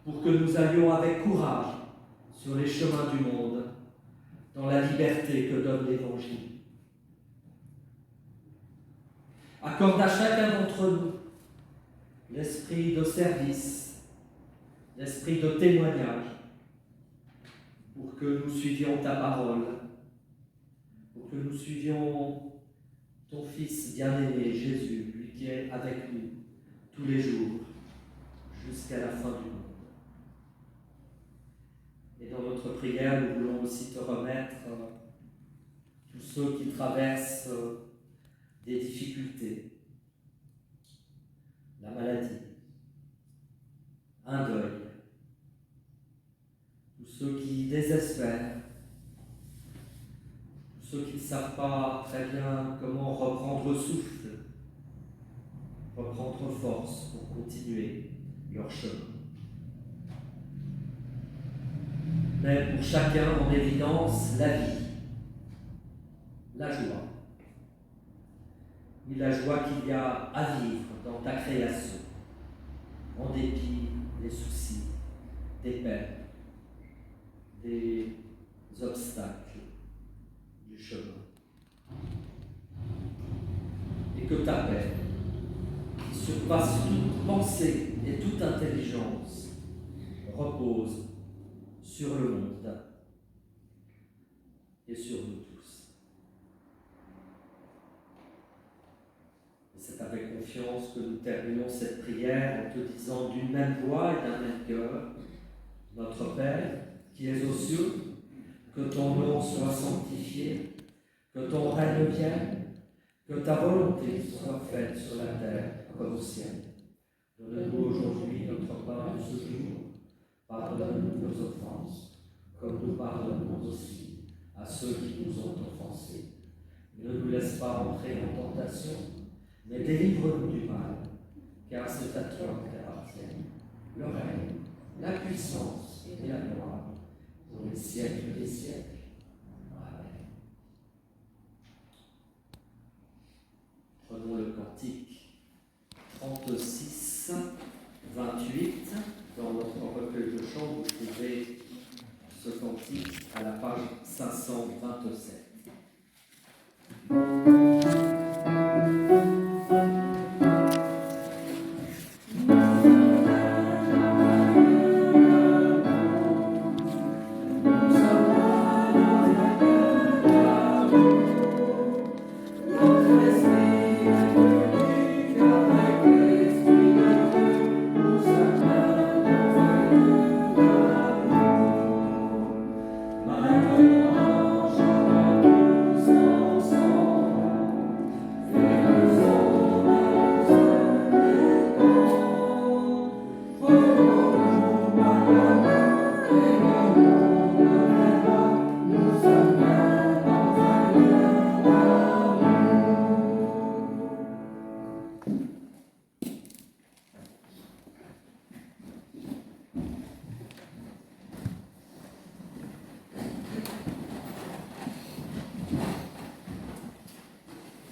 pour que nous allions avec courage sur les chemins du monde, dans la liberté que donne l'Évangile. Accorde à chacun d'entre nous l'esprit de service, l'esprit de témoignage, pour que nous suivions ta parole, pour que nous suivions ton Fils bien-aimé, Jésus, lui qui est avec nous tous les jours, jusqu'à la fin du monde. Et dans notre prière, nous voulons aussi te remettre tous ceux qui traversent des difficultés, la maladie, un deuil, tous ceux qui désespèrent, tous ceux qui ne savent pas très bien comment reprendre souffle, reprendre force pour continuer leur chemin. Mais pour chacun, en évidence, la vie, la joie. Et la joie qu'il y a à vivre dans ta création, en dépit des soucis, des peines, des obstacles du chemin. Et que ta paix, qui surpasse toute pensée et toute intelligence, repose sur le monde et sur nous tous. Et c'est avec confiance que nous terminons cette prière en te disant d'une même voix et d'un même cœur: Notre Père, qui es aux cieux, que ton nom soit sanctifié, que ton règne vienne, que ta volonté soit faite sur la terre comme au ciel. Donne-nous aujourd'hui notre pain de ce jour. Pardonne-nous nos offenses, comme nous pardonnons aussi à ceux qui nous ont offensés. Ne nous laisse pas entrer en tentation, mais délivre-nous du mal, car c'est à toi qu'appartiennent le règne, la puissance et la gloire, pour les siècles des siècles. Amen. Prenons le cantique 36, 28. Dans notre recueil de chants, vous trouvez ce cantique à la page 527.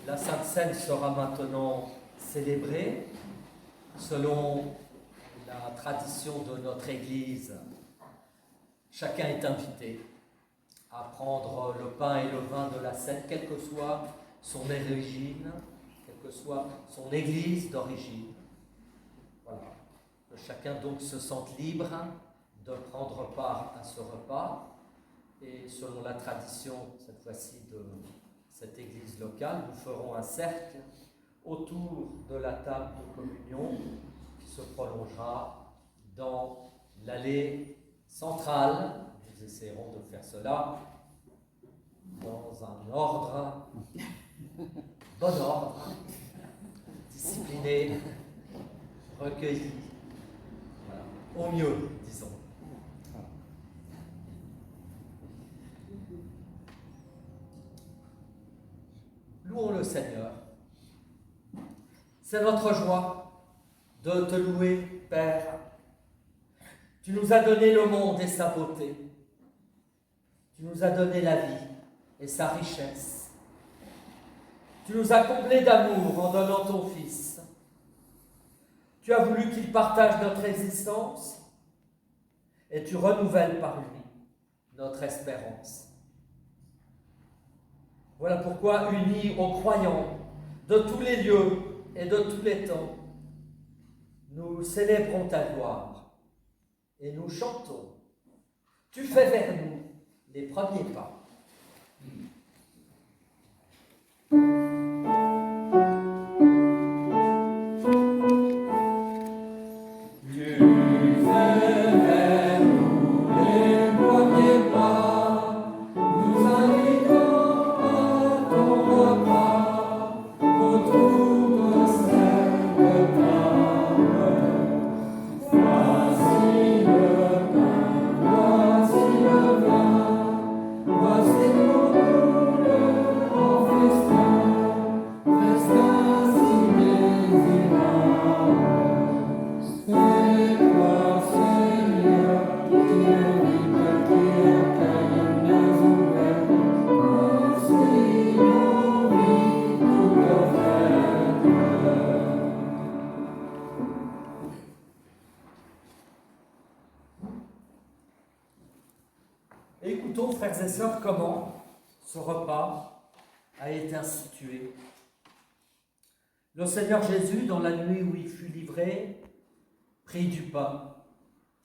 La Sainte Seine sera maintenant célébrée selon la tradition de notre Église. Chacun est invité à prendre le pain et le vin de la Seine, quelle que soit son origine, quelle que soit son Église d'origine. Voilà. Que chacun donc se sente libre de prendre part à ce repas. Et selon la tradition, cette fois-ci, de cette église locale, nous ferons un cercle autour de la table de communion qui se prolongera dans l'allée centrale. Nous essaierons de faire cela dans un ordre, bon ordre, discipliné, recueilli, voilà, au mieux, disons. Louons le Seigneur. C'est notre joie de te louer, Père. Tu nous as donné le monde et sa beauté. Tu nous as donné la vie et sa richesse. Tu nous as comblés d'amour en donnant ton Fils. Tu as voulu qu'il partage notre existence et tu renouvelles par lui notre espérance. Voilà pourquoi, unis aux croyants de tous les lieux et de tous les temps, nous célébrons ta gloire et nous chantons. Tu fais vers nous les premiers pas. Écoutons, frères et sœurs, comment ce repas a été institué. Le Seigneur Jésus, dans la nuit où il fut livré, prit du pain,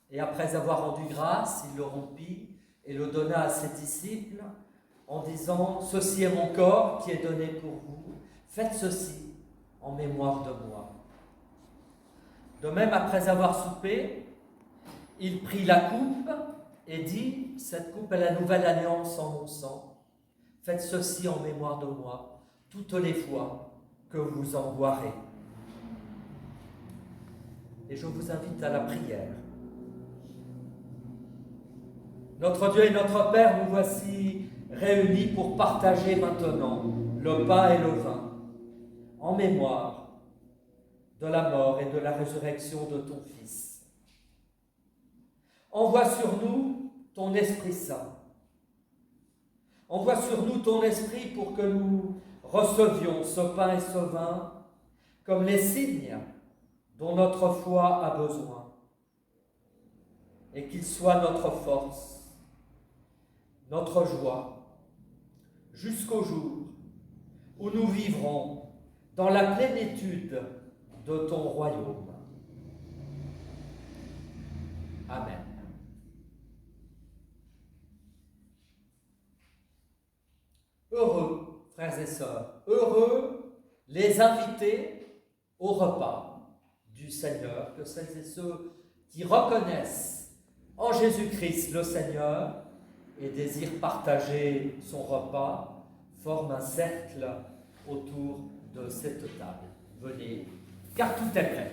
et après avoir rendu grâce, il le rompit et le donna à ses disciples, en disant « Ceci est mon corps qui est donné pour vous, faites ceci en mémoire de moi. » De même, après avoir soupé, il prit la coupe et dit « Cette coupe est la nouvelle alliance en mon sang. Faites ceci en mémoire de moi, toutes les fois que vous en boirez. » Et je vous invite à la prière. Notre Dieu et notre Père, nous voici réunis pour partager maintenant le pain et le vin, en mémoire de la mort et de la résurrection de ton Fils. Envoie sur nous ton Esprit Saint. Envoie sur nous ton Esprit pour que nous recevions ce pain et ce vin comme les signes dont notre foi a besoin, et qu'ils soient notre force, notre joie, jusqu'au jour où nous vivrons dans la plénitude de ton royaume. Amen. Heureux, frères et sœurs, heureux les invités au repas du Seigneur, que celles et ceux qui reconnaissent en Jésus-Christ le Seigneur et désirent partager son repas, forment un cercle autour de cette table. Venez, car tout est prêt.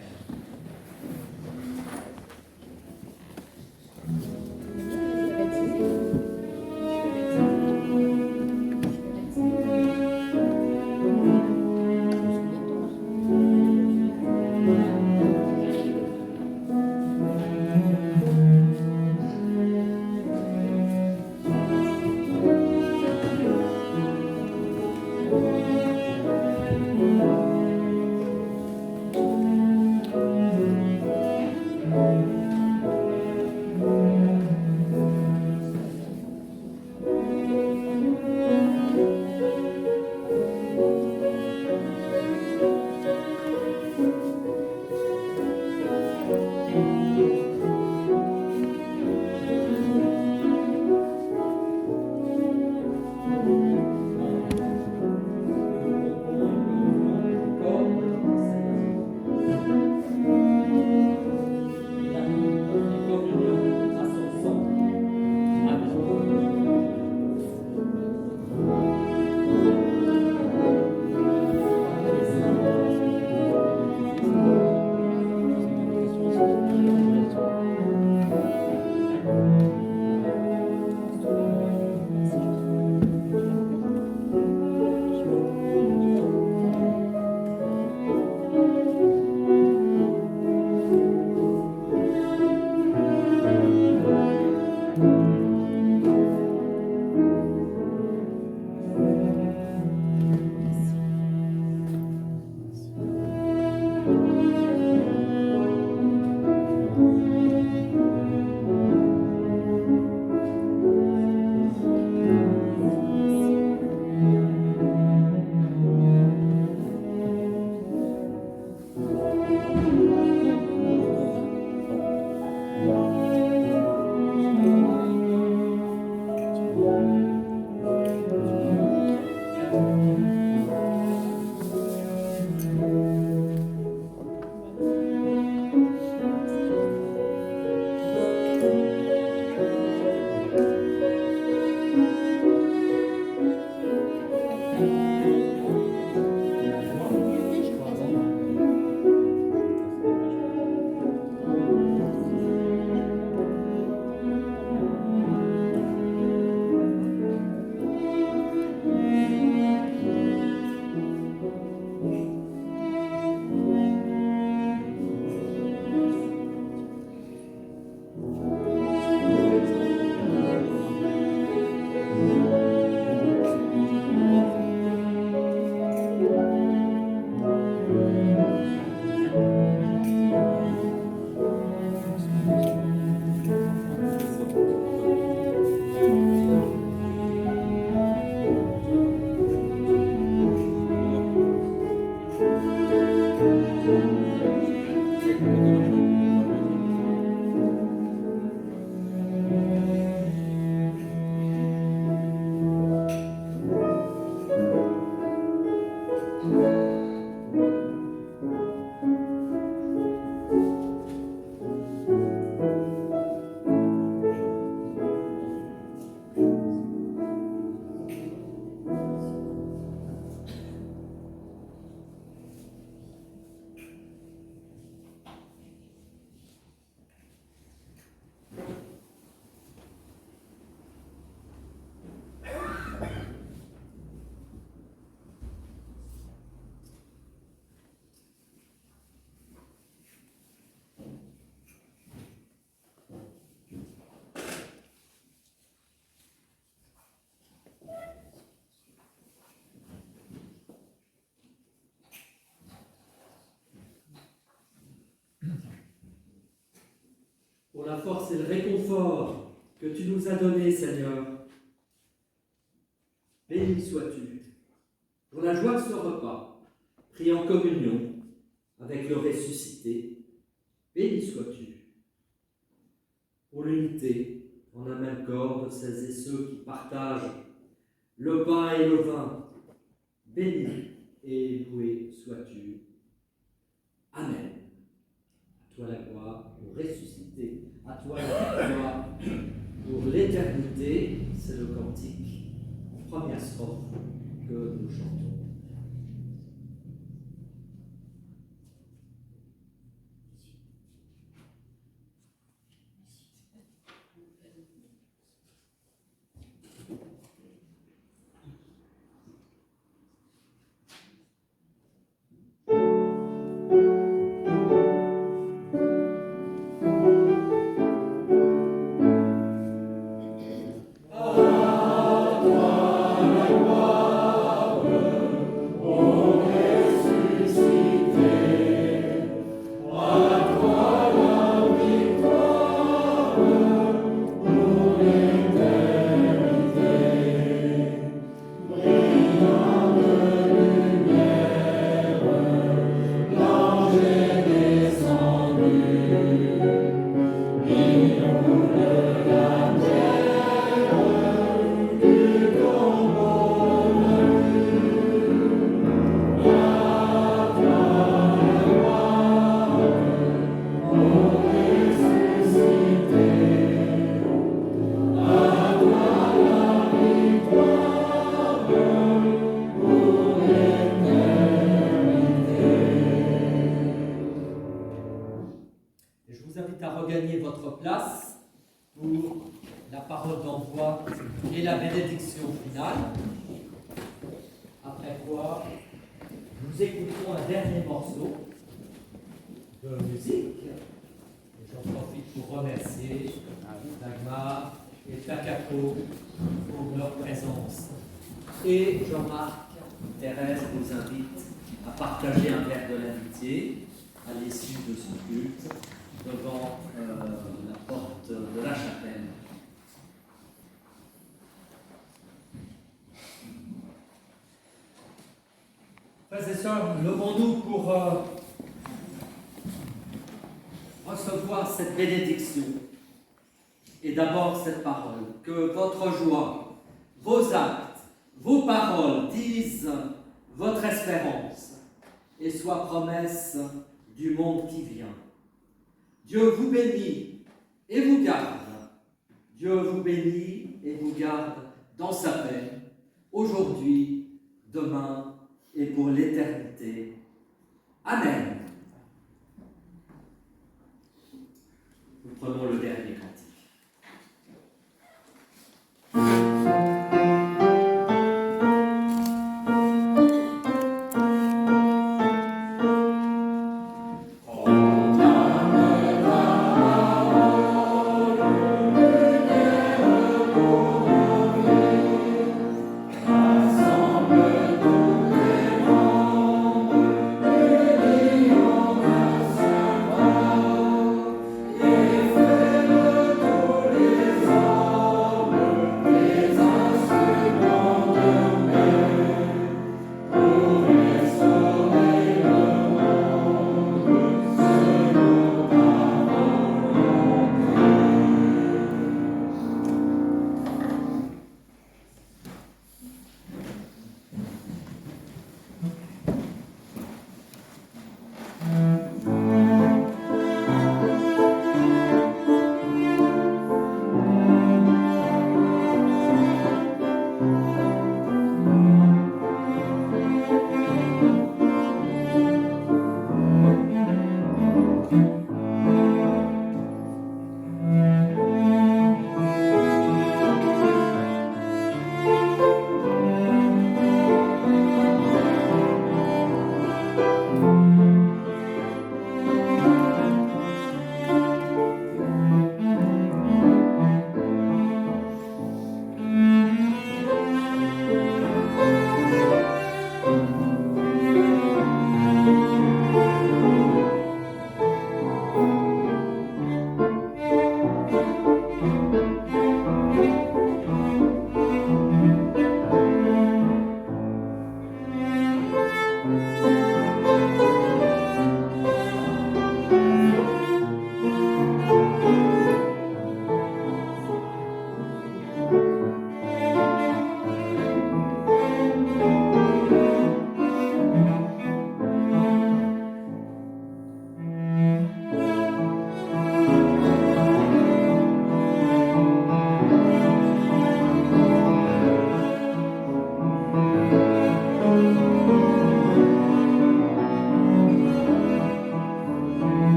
Pour la force et le réconfort que tu nous as donné, Seigneur. Béni sois-tu. Pour la joie de ce repas, pris en communion avec le ressuscité, béni sois-tu. Pour l'unité en un même corps de celles et ceux qui partagent le pain et le vin, béni et loué sois-tu. Amen. À toi la gloire, au ressuscité, à toi la gloire pour l'éternité. C'est le cantique, première strophe que nous chantons. Et la bénédiction finale, après quoi nous écoutons un dernier morceau de musique. Et j'en profite pour remercier Dagmar et Takako pour leur présence. Et Jean-Marc, Thérèse vous invite à partager un verre de l'amitié à l'issue de ce culte devant la porte de la chapelle. Frères et sœurs, levons-nous pour recevoir cette bénédiction. Et d'abord cette parole, que votre joie, vos actes, vos paroles disent votre espérance et soient promesse du monde qui vient. Dieu vous bénit et vous garde. Dieu vous bénit et vous garde dans sa paix, aujourd'hui, demain et pour l'éternité. Amen. Nous prenons le dernier cantique.